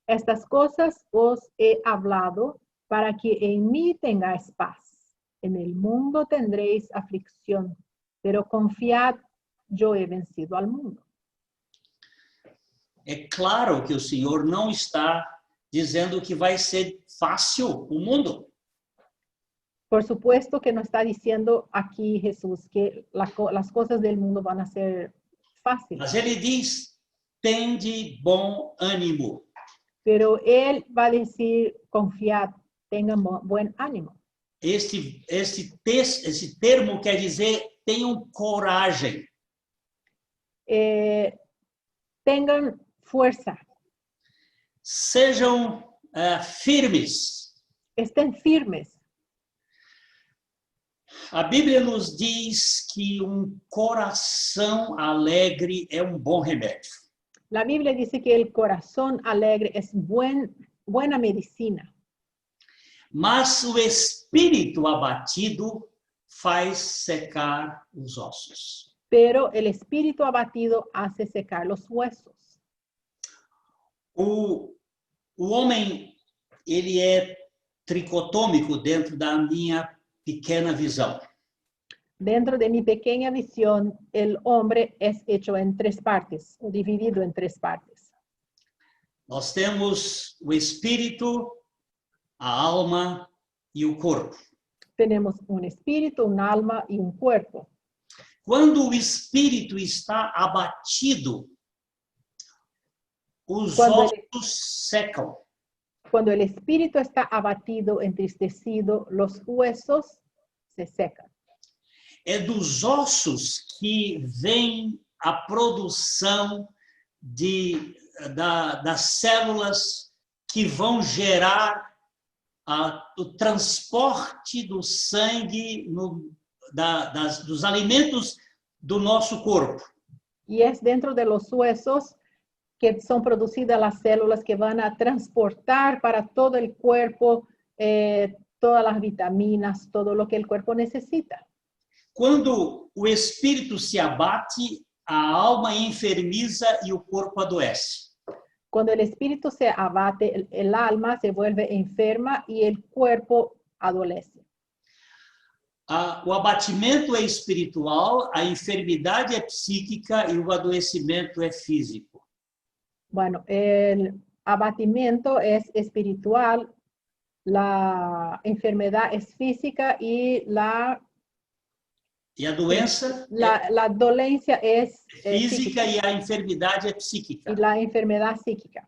Estas cosas os he hablado para que en mí tengáis paz. En el mundo tendréis aflicción, pero confiad, yo he vencido al mundo. É claro que o Senhor não está dizendo que vai ser fácil o mundo. Por supuesto que no está diciendo aquí Jesús que las cosas del mundo van a ser fáciles. Mas ele diz, tende bom ânimo. Pero él va a decir, confiad, tengan buen ánimo. Esse termo quer dizer, tenham coragem. Tengan fuerza. Sejam firmes. Estén firmes. A Bíblia nos diz que coração alegre é bom remédio. La Biblia dice que el corazón alegre es buena medicina. Mas o espírito abatido faz secar os ossos. Pero el espíritu abatido hace secar los huesos. O homem, ele é tricotômico dentro da minha pequena visão. Dentro de mi pequeña visión, el hombre es hecho en tres partes, o dividido en tres partes. Nós temos o espírito, a alma e o corpo. Tenemos un espíritu, un alma y un cuerpo. Quando o espírito está abatido, os ossos secam. Cuando el espíritu está abatido, entristecido, los huesos se secan. é dos ossos que vem a produção das células que vão gerar o transporte do sangue dos alimentos do nosso corpo. Y es dentro de los huesos que son producidas las células que van a transportar para todo el cuerpo todas las vitaminas, todo lo que el cuerpo necesita. Quando o espírito se abate, a alma enfermiza e o corpo adoece. Cuando el espíritu se abate, el alma se vuelve enferma y el cuerpo adolece. O abatimento é espiritual, a enfermidade é psíquica e o adoecimento é físico. Bueno, el abatimiento es espiritual, la enfermedad es física y a doença la dolencia es física e a enfermidade é psíquica. y la enfermedad psíquica.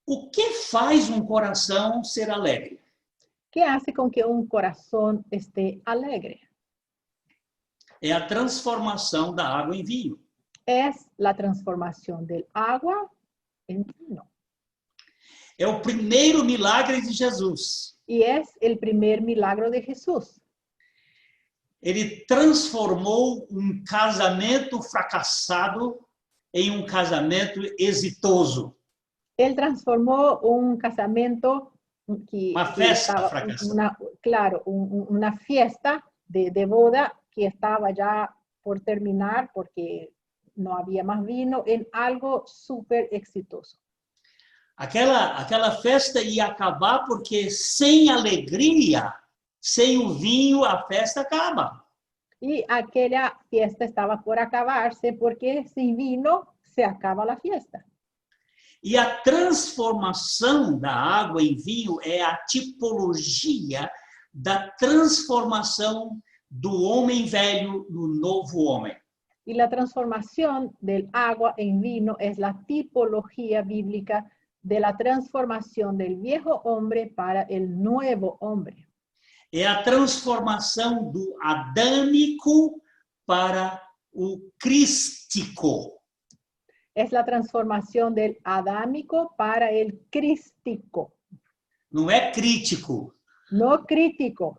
O que faz um coração ser alegre? ¿Qué hace con que un corazón esté alegre? É a transformação da água em vinho. Es la transformación del agua en vino. É o primeiro milagre de Jesus. Y es el primer milagro de Jesús. Ele transformou um casamento fracassado em um casamento exitoso. Él transformó un casamiento Uma festa fracassada. Una fiesta de boda que estaba ya por terminar porque no había más vino, en algo súper exitoso. Aquela festa ia acabar porque sem alegria, sem o vinho, a festa acaba. Y aquella fiesta estaba por acabarse porque sin vino se acaba la fiesta. E a transformação da água em vinho é a tipologia da transformação do homem velho no novo homem. Y la transformación del agua en vino es la tipología bíblica de la transformación del viejo hombre para el nuevo hombre. É a transformação do adâmico para o crístico. Es la transformación del adámico para el crístico. Não é crítico. No crítico.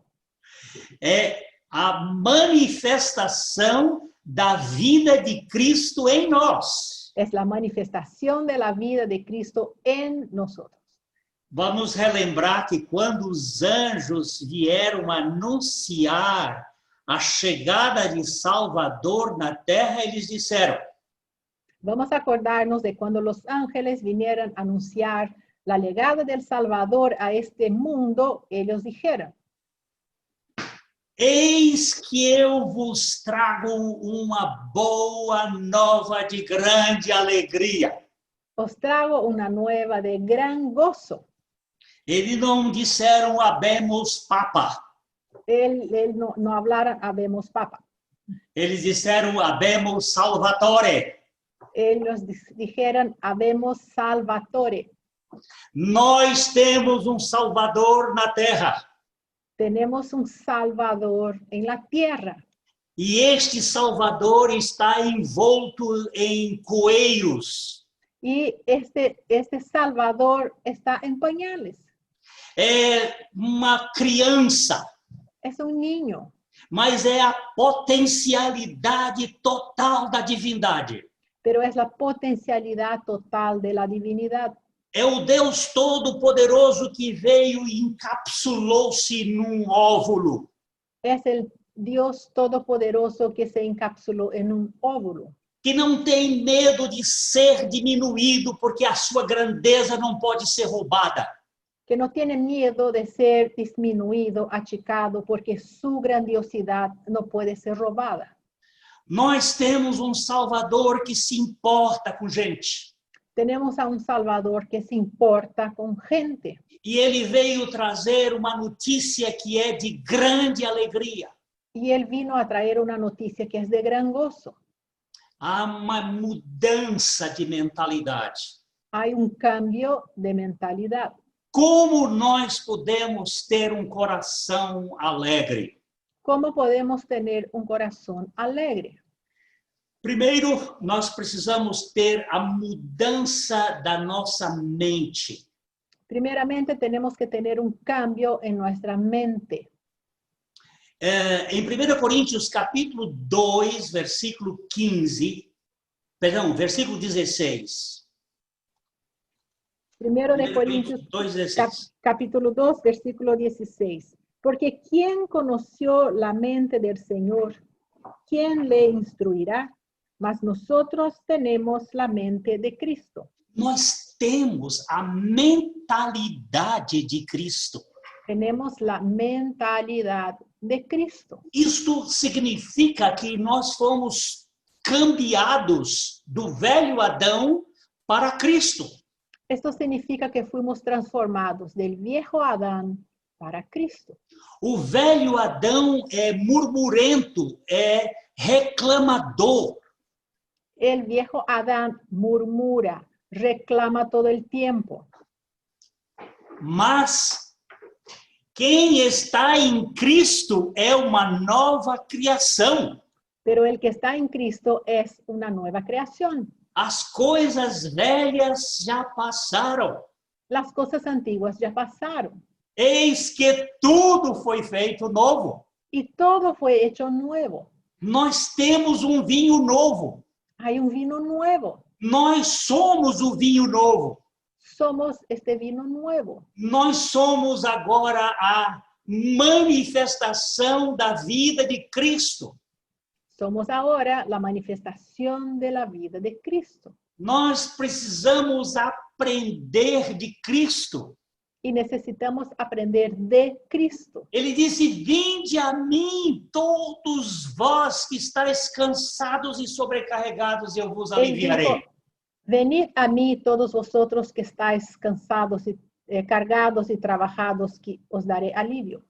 É a manifestação da vida de Cristo em nós. Es la manifestación de la vida de Cristo en nosotros. Vamos relembrar que quando os anjos vieram anunciar a chegada de Salvador na terra, eles disseram: Vamos a acordarnos de cuando los ángeles vinieron a anunciar la llegada del Salvador a este mundo, ellos dijeron: Eis que eu vos trago uma boa nova de grande alegria. Os trago una nueva de gran gozo. Eles não disseram habemos papa. Él no hablaron habemos papa. Eles disseram habemos salvatore. Ellos dijeron habemos salvatore. Nós temos um Salvador na terra. Tenemos un Salvador en la tierra. E este Salvador está envolto em coeiros. Y este Salvador está en pañales. É uma criança, Es un niño, mas é a potencialidade total da divindade. pero es la potencialidad total de la divinidad. É o Deus Todo-Poderoso que veio e encapsulou-se num óvulo. Es el Dios Todopoderoso que se encapsuló en un óvulo. Que não tem medo de ser diminuído, porque a sua grandeza não pode ser roubada. Que no tiene miedo de ser disminuido, achicado, porque su grandiosidad no puede ser robada. Nós temos um Salvador que se importa com gente. Tenemos a un Salvador que se importa con gente. E ele veio trazer uma notícia que é de grande alegria. Y él vino a traer una noticia que es de gran gozo. Há uma mudança de mentalidade. Hay un cambio de mentalidad. como nós podemos ter um coração alegre? ¿Cómo podemos tener un corazón alegre? Primeiro, nós precisamos ter a mudança da nossa mente. Primeramente, tenemos que tener un cambio en nuestra mente. Em 1 Coríntios, capítulo 2, versículo 15, perdão, versículo 16. Primero de Corintios, 2, 16. capítulo 2, versículo 16. Porque ¿quién conoció la mente del Señor? ¿Quién le instruirá? Mas nosotros tenemos la mente de Cristo. Nós temos a mentalidade de Cristo. Tenemos la mentalidad de Cristo. Isto significa que nós fomos cambiados do velho Adão para Cristo. Esto significa que fuimos transformados del viejo Adán para Cristo. O velho Adão é murmurento, é reclamador. El viejo Adán murmura, reclama todo el tiempo. Mas quem está em Cristo é uma nova criação. Pero el que está en Cristo es una nueva creación. As coisas velhas já passaram. Las cosas antiguas ya pasaron Eis que tudo foi feito novo. y todo fue hecho nuevo. Nós temos um vinho novo. Hay un vino nuevo. Nós somos o vinho novo. Somos este vino nuevo. Nós somos agora a manifestação da vida de Cristo. Somos ahora la manifestación de la vida de Cristo. Nós precisamos aprender de Cristo. Y necesitamos aprender de Cristo. Ele disse: vinde a mim, todos vós que estáis cansados e sobrecarregados, eu vos Él dijo, aliviarei. venid a mí todos vosotros que estáis cansados y cargados y trabajados, que os daré alivio.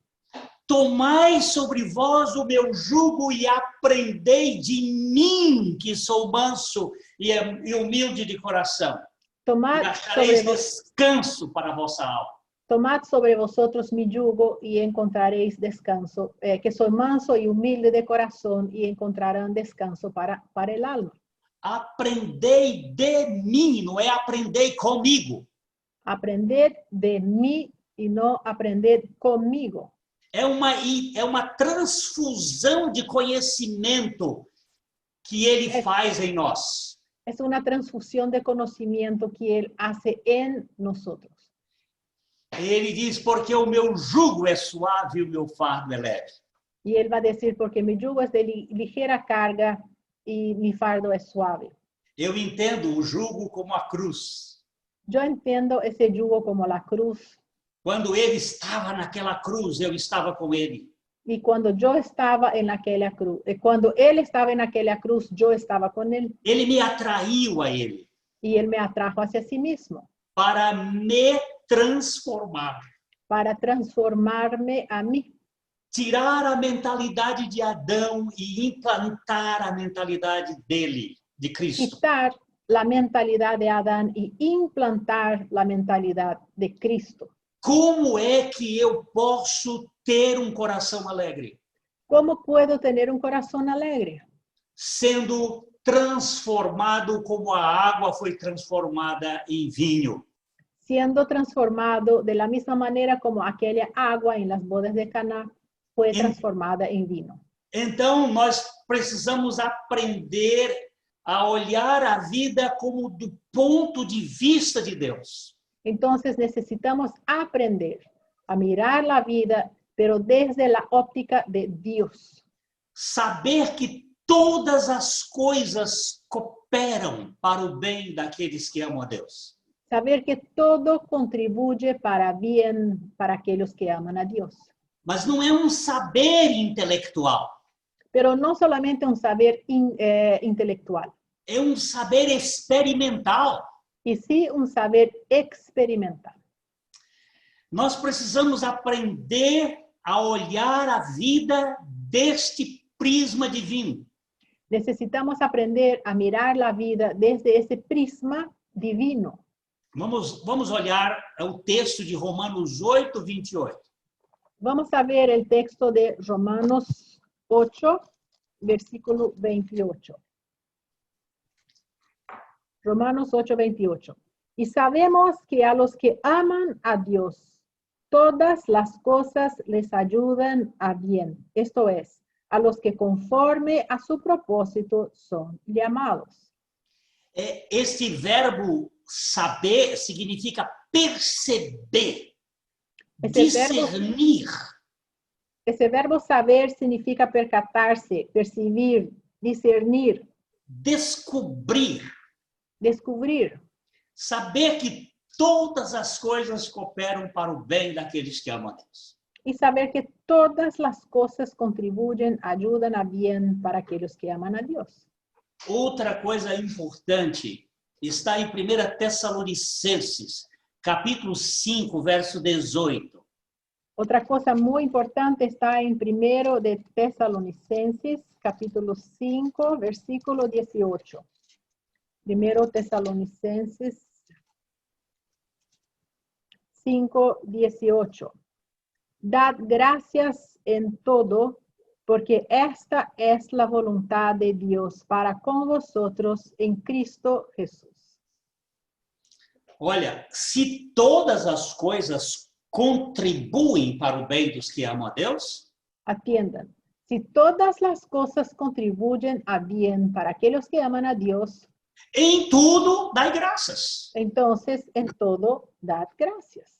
Tomai sobre vós o meu jugo e aprendei de mim, que sou manso e humilde de coração. E Tomad achareis descanso para a vossa alma. Tomad sobre vosotros mi yugo y encontraréis descanso, que soy manso y humilde de corazón y encontrarán descanso para el alma. Aprendei de mim, não é aprendei comigo. Aprended de mí y no aprended conmigo. É uma transfusão de conhecimento que ele faz em nós. Es una transfusión de conocimiento que Él hace en nosotros. Ele diz, porque o meu jugo é suave e o meu fardo é leve. Y Él va a decir, porque mi yugo es de ligera carga y mi fardo es suave. Eu entendo o jugo como a cruz. Yo entiendo ese yugo como la cruz. Quando ele estava naquela cruz, eu estava com ele. Y cuando yo estaba en aquella cruz, cuando Él estaba en aquella cruz, yo estaba con Él. Ele me atraiu a ele Y Él me atrajo hacia sí mismo para me transformar. para transformarme a mí. Tirar a mentalidade de Adão e implantar a mentalidade dele, de Cristo. Quitar la mentalidad de Adán y implantar la mentalidad de Cristo. Como é que eu posso ter um coração alegre? ¿Cómo puedo tener un corazón alegre? Sendo transformado como a água foi transformada em vinho. Siendo transformado de la misma manera como aquella agua en las bodas de Caná fue transformada en vino. Então, nós precisamos aprender a olhar a vida como do ponto de vista de Deus. Entonces necesitamos aprender a mirar la vida, pero desde la óptica de Dios. Saber que todas as coisas cooperam para o bem daqueles que amam a Deus. Saber que todo contribuye para bien para aquellos que aman a Dios. Mas não é um saber intelectual. Pero no solamente un saber intelectual, É um saber experimental. y sí un saber experimental. Nós precisamos aprender a olhar a vida deste prisma divino. Necesitamos aprender a mirar la vida desde ese prisma divino. Vamos olhar o texto de Romanos 8, 28. Vamos a ver el texto de Romanos 8, versículo 28. Romanos 8, 28. Y sabemos que a los que aman a Dios, todas las cosas les ayudan a bien. Esto es, a los que conforme a su propósito son llamados. Este verbo saber significa perceber, discernir. Ese verbo saber significa percatarse, percibir, discernir, Descobrir. descubrir. Saber que todas as coisas cooperam para o bem daqueles que amam a Deus. Y saber que todas las cosas contribuyen, ayudan a bien para aquellos que aman a Dios. Outra coisa importante está em 1 Tessalonicenses, capítulo 5, verso 18. Otra cosa muy importante está en 1 de Tesalonicenses, capítulo 5, versículo 18. 1 Tesalonicenses 5, 18. Dad gracias en todo, porque esta es la voluntad de Dios para con vosotros en Cristo Jesús. Olha, se todas as coisas contribuem para o bem dos que amam a Deus, Atiendan, si todas las cosas contribuyen a bien para aquellos que aman a Dios, em tudo dai graças. entonces en todo dad gracias.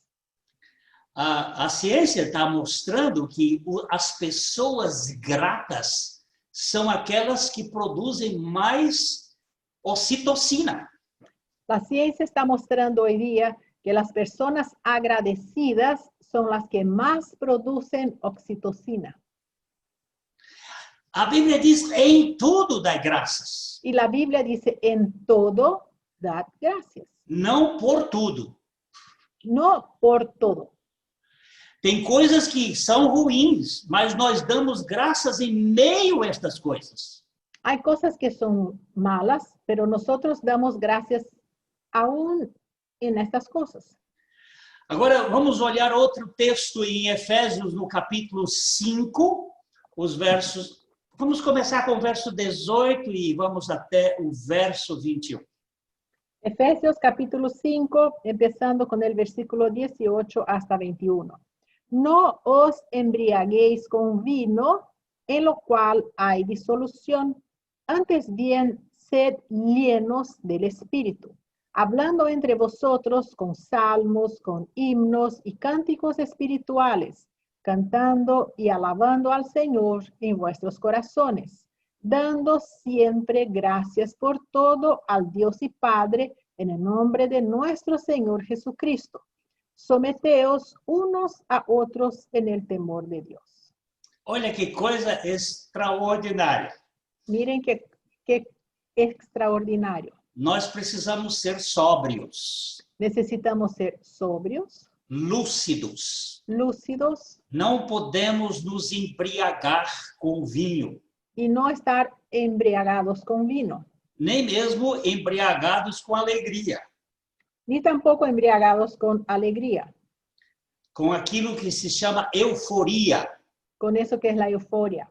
A ciência está mostrando que as pessoas gratas são aquelas que produzem mais ocitocina. La ciencia está mostrando hoy día que las personas agradecidas son las que más producen oxitocina. A Bíblia diz, em tudo dai graças. Y la Biblia dice, en todo dad gracias. Não por tudo. No por todo. Tem coisas que são ruins, mas nós damos graças em meio a estas coisas. Hay cosas que son malas, pero nosotros damos gracias aún en estas cosas. Agora, vamos olhar outro texto em Efésios, no capítulo 5, os versos... Vamos começar com o verso 18 e vamos até o verso 21. Efesios capítulo 5, empezando con el versículo 18 hasta 21. No os embriaguéis con vino, en lo cual hay disolución. Antes bien, sed llenos del Espíritu, hablando entre vosotros con salmos, con himnos y cánticos espirituales, cantando y alabando al Señor en vuestros corazones, dando siempre gracias por todo al Dios y Padre, en el nombre de nuestro Señor Jesucristo. Someteos unos a otros en el temor de Dios. Olha que coisa extraordinária. Miren qué extraordinario. Nós precisamos ser sóbrios, Necesitamos ser sobrios, lúcidos. lúcidos Não podemos nos embriagar com vinho, y no estar embriagados con vino, nem mesmo embriagados com alegria, ni tampoco embriagados con alegría, com aquilo que se chama euforia. con eso que es la euforia.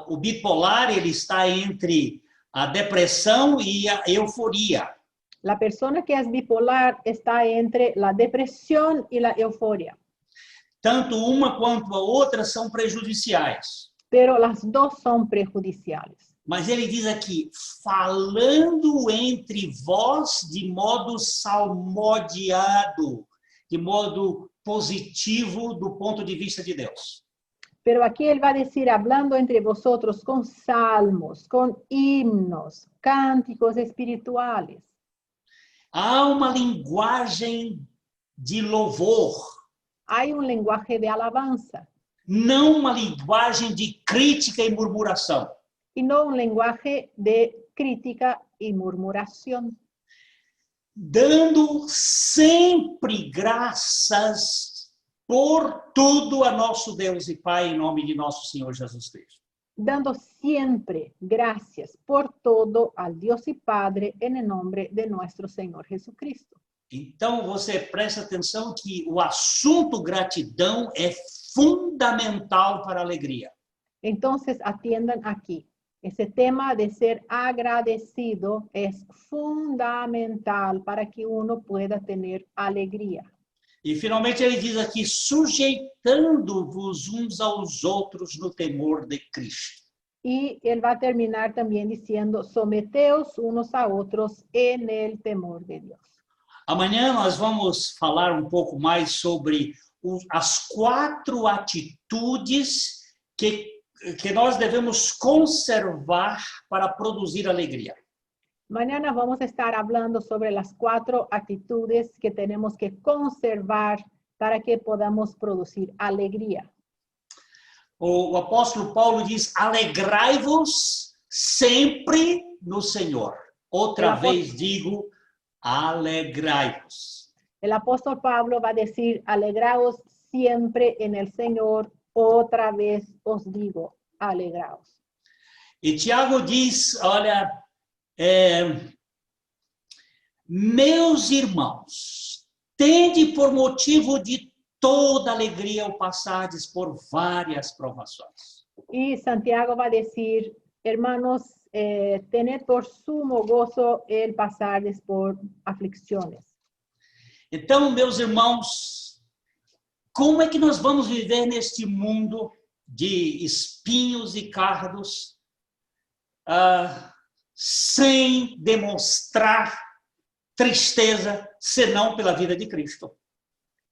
O bipolar, ele está entre a depressão e a euforia. La persona que es bipolar está entre la depresión y la euforia, Tanto uma quanto a outra são prejudiciais. pero las dos son perjudiciales. Mas ele diz aqui, falando entre vós de modo salmodiado, de modo positivo do ponto de vista de Deus. Pero aquí él va a decir, hablando entre vosotros con salmos, con himnos, cánticos espirituales. Há uma linguagem de louvor, Hay un lenguaje de alabanza não uma linguagem de crítica e murmuração. y no un lenguaje de crítica y murmuración. Dando sempre graças por tudo a nosso Deus e Pai, em nome de nosso Senhor Jesus Cristo. dando siempre gracias por todo al Dios y Padre en el nombre de nuestro Señor Jesucristo. Então, você presta atenção que o assunto gratidão é fundamental para a alegria. Entonces, atiendan aquí. Ese tema de ser agradecido es fundamental para que uno pueda tener alegría. E, finalmente, ele diz aqui, sujeitando-vos uns aos outros no temor de Cristo. Y él va a terminar también diciendo, someteos unos a otros en el temor de Dios. Amanhã nós vamos falar um pouco mais sobre as 4 atitudes que nós devemos conservar para produzir alegria. Mañana vamos a estar hablando sobre las 4 actitudes que tenemos que conservar para que podamos producir alegría. O apóstolo Paulo diz, alegrai-vos sempre no Senhor. Outra vez digo, alegrai-vos. El apóstol Pablo va a decir, alegraos siempre en el Señor. Otra vez os digo, alegraos. E Tiago diz, olha, meus irmãos, tende por motivo de toda alegria ao passardes por várias provações. Y Santiago va a decir, hermanos, tened por sumo gozo el pasardes por aflicciones. Então, meus irmãos, como é que nós vamos viver neste mundo de espinhos e cardos sem demonstrar tristeza, senão pela vida de Cristo?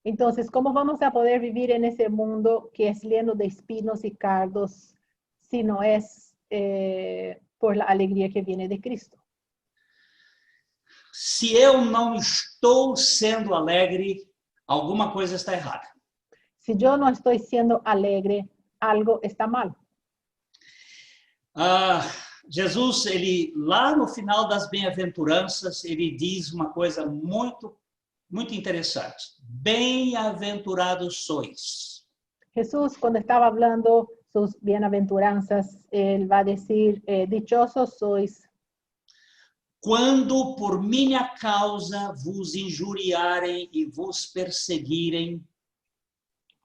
Entonces, ¿cómo vamos a poder vivir en ese mundo que es lleno de espinos y cardos si no es por la alegría que viene de Cristo? Se eu não estou sendo alegre, alguma coisa está errada. Si yo no estoy siendo alegre, algo está mal. Jesus, ele lá no final das bem-aventuranças, ele diz uma coisa muito interessante. Bem-aventurados sois. Jesús, cuando estaba hablando sus bienaventuranzas, él va a decir, dichosos sois. Quando por minha causa vos injuriarem e vos perseguirem.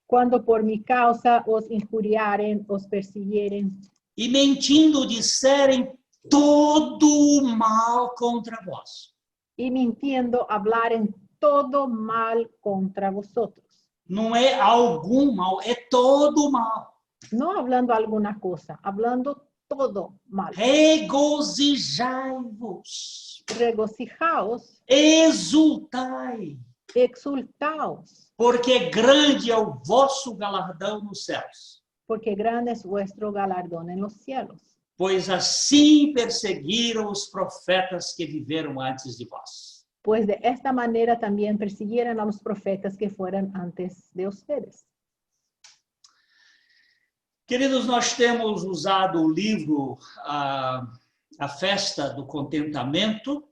Cuando por mi causa os injuriaren, os persiguieren. E mentindo disserem todo o mal contra vós. Y mintiendo hablaren todo mal contra vosotros. Não é algum mal, é todo mal. No hablando alguna cosa, hablando todo mal. Regozijai-vos. Regocijaos. Exultai. Exultaos. Porque grande é o vosso galardão nos céus. Porque grande es vuestro galardón en los cielos. Pois assim perseguiram os profetas que viveram antes de vós. Pues de esta manera también persiguieron a los profetas que fueron antes de ustedes. Queridos, nós temos usado o livro A Festa do Contentamento.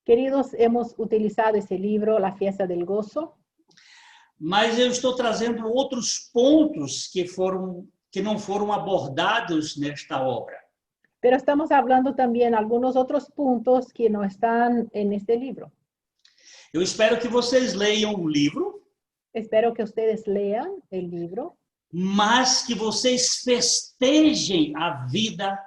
Queridos, hemos utilizado ese libro, La Fiesta del Gozo. Mas eu estou trazendo outros pontos que não foram abordados nesta obra. Pero estamos hablando también algunos otros puntos que no están en este libro. Eu espero que vocês leiam o livro. Espero que ustedes lean el libro. Mas que vocês festejem a vida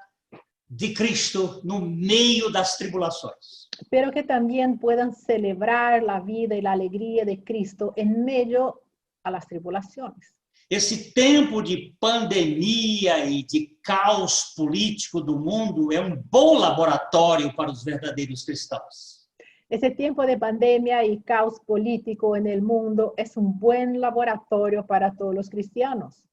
de Cristo no meio das tribulações. Pero que también puedan celebrar la vida y la alegría de Cristo en medio a las tribulaciones. Esse tempo de pandemia e de caos político do mundo é um bom laboratório para os verdadeiros cristãos. Ese tiempo de pandemia y caos político en el mundo es un buen laboratorio para todos los cristianos.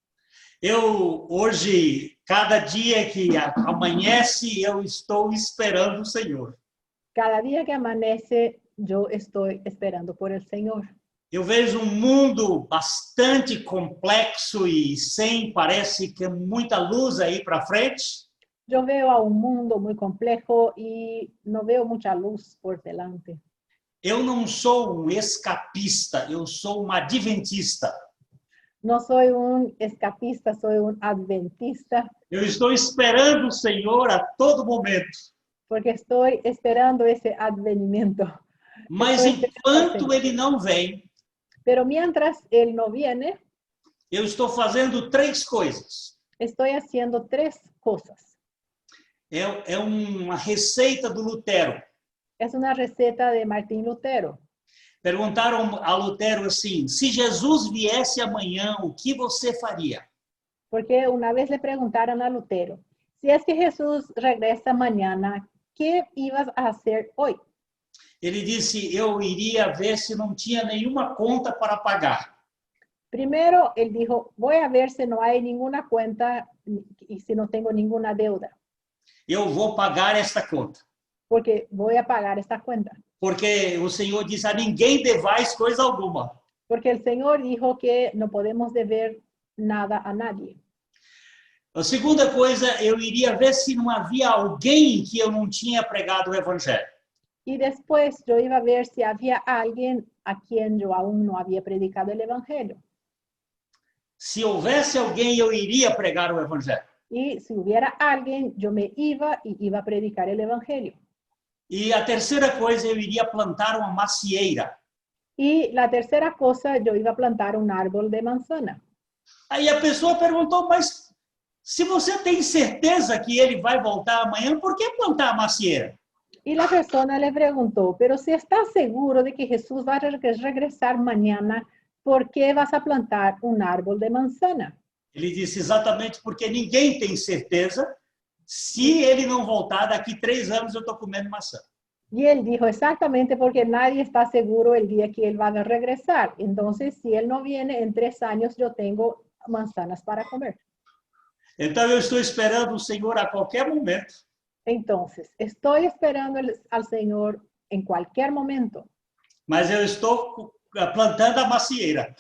Eu hoje, cada dia que amanhece, eu estou esperando o Senhor. Cada día que amanece, yo estoy esperando por el Señor. Eu vejo um mundo bastante complexo e parece que muita luz aí para frente. Yo veo a un mundo muy complejo y no veo mucha luz por delante. Eu não sou um escapista, eu sou um adventista. No soy un escapista, soy un adventista, Eu estou esperando o Senhor a todo momento. porque estoy esperando ese advenimiento. Mas Estoy esperando al enquanto Señor. Ele não vem, Pero mientras Él no viene, eu estou fazendo 3 coisas. estoy haciendo 3 cosas. É uma receita do Lutero. Es una receta de Martín Lutero. Perguntaram a Lutero assim: se Jesus viesse amanhã, o que você faria? Porque una vez le preguntaron a Lutero, si es que Jesús regresa mañana, ¿qué ibas a hacer hoy? Ele disse: eu iria ver se não tinha nenhuma conta para pagar. Primero, él dijo, voy a ver si no hay ninguna cuenta y si no tengo ninguna deuda, Eu vou pagar esta conta. porque voy a pagar esta cuenta. Porque o Senhor diz: a ninguém devais coisa alguma. Porque el Señor dijo que no podemos deber nada a nadie. A segunda coisa, eu iria ver se não havia alguém que eu não tinha pregado o evangelho. Y después yo iba a ver si había alguien a quien yo aún no había predicado el Evangelio. Se houvesse alguém, eu iria pregar o evangelho. Y si hubiera alguien, yo me iba y iba a predicar el Evangelio. E a terceira coisa, eu iria plantar uma macieira. Y la tercera cosa, yo iba a plantar un árbol de manzana. Aí a pessoa perguntou: mas se você tem certeza que ele vai voltar amanhã, por que plantar a macieira? Y la persona le preguntó, pero si estás seguro de que Jesús va a regresar mañana, ¿por qué vas a plantar un árbol de manzana? Ele disse: exatamente porque ninguém tem certeza. Se ele não voltar, daqui 3 anos eu estou comendo maçã. Y él dijo, exactamente porque nadie está seguro el día que él va a regresar. Entonces, si él no viene, en 3 años yo tengo manzanas para comer. Então eu estou esperando o Senhor a qualquer momento. Entonces, estoy esperando al Señor en cualquier momento, Mas eu estou plantando a macieira.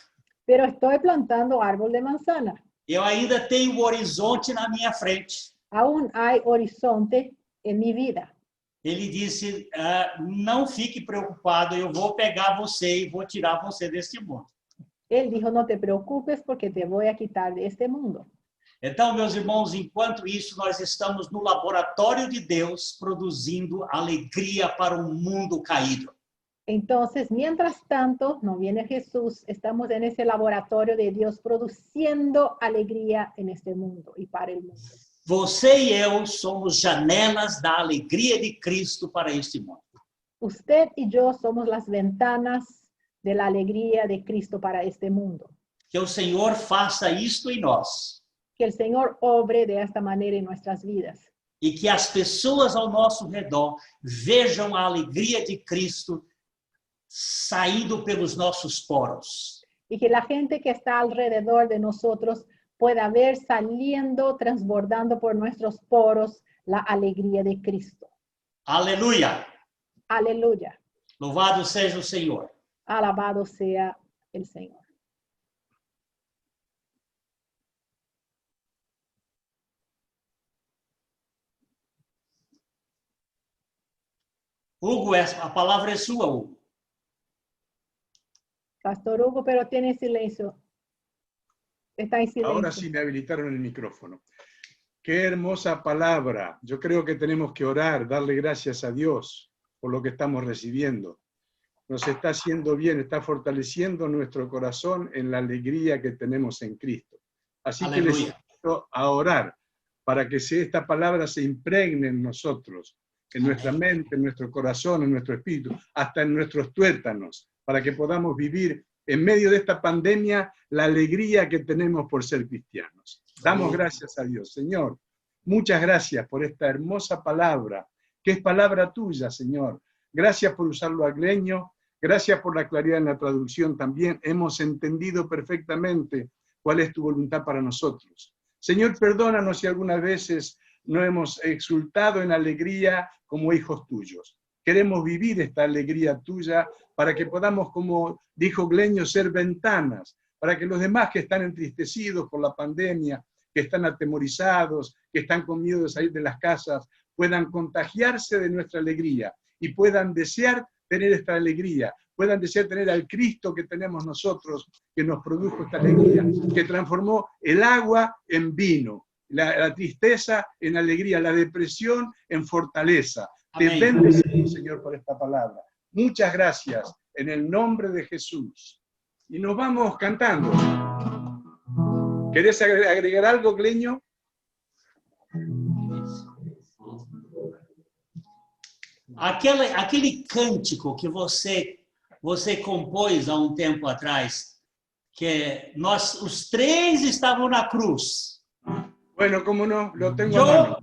pero estoy plantando árbol de manzana. Eu ainda tenho o horizonte na minha frente. Aún hay horizonte en mi vida. Ele disse: não fique preocupado, eu vou pegar você e vou tirar você deste mundo. Él dijo, no te preocupes porque te voy a quitar de este mundo. Então, meus irmãos, enquanto isso, nós estamos no laboratório de Deus produzindo alegria para um mundo caído. Entonces, mientras tanto, no viene Jesús, estamos en ese laboratorio de Dios produciendo alegría en este mundo y para el mundo. Você e eu somos janelas da alegria de Cristo para este mundo. Usted y yo somos las ventanas de la alegría de Cristo para este mundo. Que o Senhor faça isto em nós. Que el Señor obre de esta manera en nuestras vidas. E que as pessoas ao nosso redor vejam a alegria de Cristo saindo pelos nossos poros. Y que la gente que está alrededor de nosotros pueda ver saliendo, transbordando por nuestros poros la alegría de Cristo. Aleluia! Aleluya. Louvado seja o Senhor. Alabado sea el Señor. Hugo, a palavra é sua, Hugo. Pastor Hugo, pero tiene silencio. Está en silencio. Ahora sí me habilitaron el micrófono. Qué hermosa palabra. Yo creo que tenemos que orar, darle gracias a Dios por lo que estamos recibiendo. Nos está haciendo bien, está fortaleciendo nuestro corazón en la alegría que tenemos en Cristo. Así que les invito a orar para que esta palabra se impregne en nosotros, en nuestra mente, en nuestro corazón, en nuestro espíritu, hasta en nuestros tuétanos, para que podamos vivir en medio de esta pandemia la alegría que tenemos por ser cristianos. Damos gracias a Dios. Señor, muchas gracias por esta hermosa palabra, que es palabra tuya, Señor. Gracias por usarlo agleño, gracias por la claridad en la traducción también. Hemos entendido perfectamente cuál es tu voluntad para nosotros. Señor, perdónanos si algunas veces no hemos exultado en alegría como hijos tuyos. Queremos vivir esta alegría tuya para que podamos, como dijo Gleño, ser ventanas, para que los demás que están entristecidos por la pandemia, que están atemorizados, que están con miedo de salir de las casas, puedan contagiarse de nuestra alegría y puedan desear tener esta alegría, puedan desear tener al Cristo que tenemos nosotros, que nos produjo esta alegría, que transformó el agua en vino, la tristeza en alegría, la depresión en fortaleza. Amén. Te bendecimos, Señor, por esta palabra. Muchas gracias, en el nombre de Jesús. Y nos vamos cantando. ¿Querés agregar algo, Gleño? Aquele cântico que você compôs há um tempo atrás, que nós, os três estavam na cruz. Bueno, cómo no, lo tengo a mano.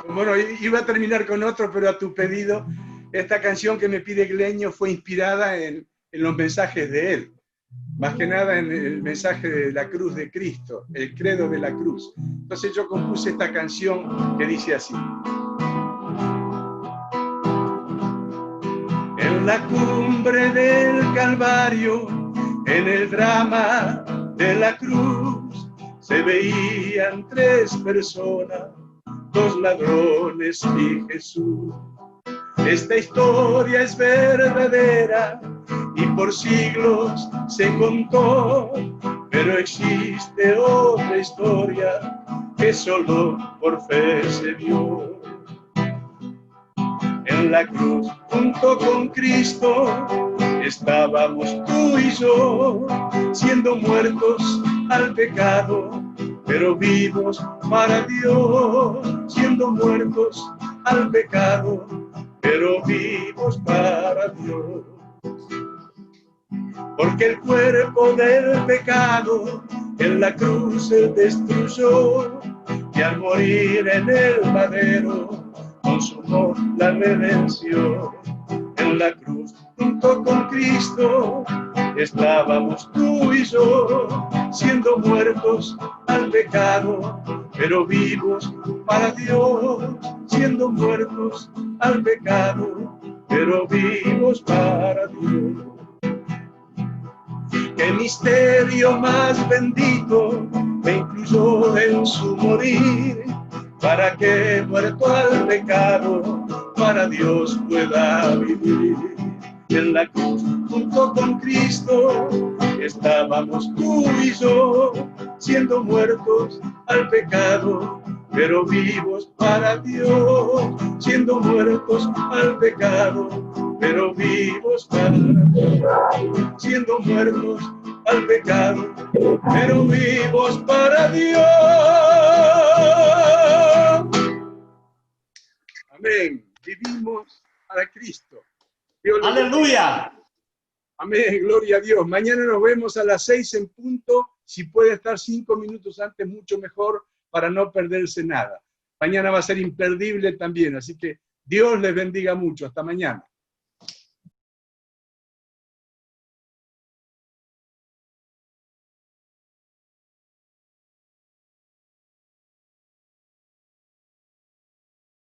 Bueno, iba a terminar con otro, pero a tu pedido, esta canción que me pide Gleño fue inspirada en los mensajes de él. Más que nada en el mensaje de la cruz de Cristo, el credo de la cruz. Entonces yo compuse esta canción que dice así. En la cumbre del Calvario, en el drama de la cruz, se veían tres personas, dos ladrones y Jesús. Esta historia es verdadera y por siglos se contó, pero existe otra historia que solo por fe se vio. En la cruz, junto con Cristo, estábamos tú y yo, siendo muertos al pecado, pero vivos para Dios, siendo muertos al pecado, pero vivos para Dios. Porque el cuerpo del pecado en la cruz se destruyó, y al morir en el madero consumó la redención. En la cruz, junto con Cristo, estábamos tú y yo, siendo muertos al pecado, pero vivos para Dios, siendo muertos al pecado, pero vivos para Dios. Qué misterio más bendito me incluyó en su morir, para que muerto al pecado, para Dios pueda vivir. En la cruz, junto con Cristo, estábamos tú y yo, siendo muertos al pecado, pero vivos para Dios, siendo muertos al pecado, pero vivos para Dios, siendo muertos al pecado, pero vivos para Dios. Amén. Vivimos para Cristo. Aleluya. Amén, gloria a Dios. Mañana nos vemos a las 6 en punto. Si puede estar 5 minutos antes, mucho mejor, para no perderse nada. Mañana va a ser imperdible también, así que Dios les bendiga mucho. Hasta mañana.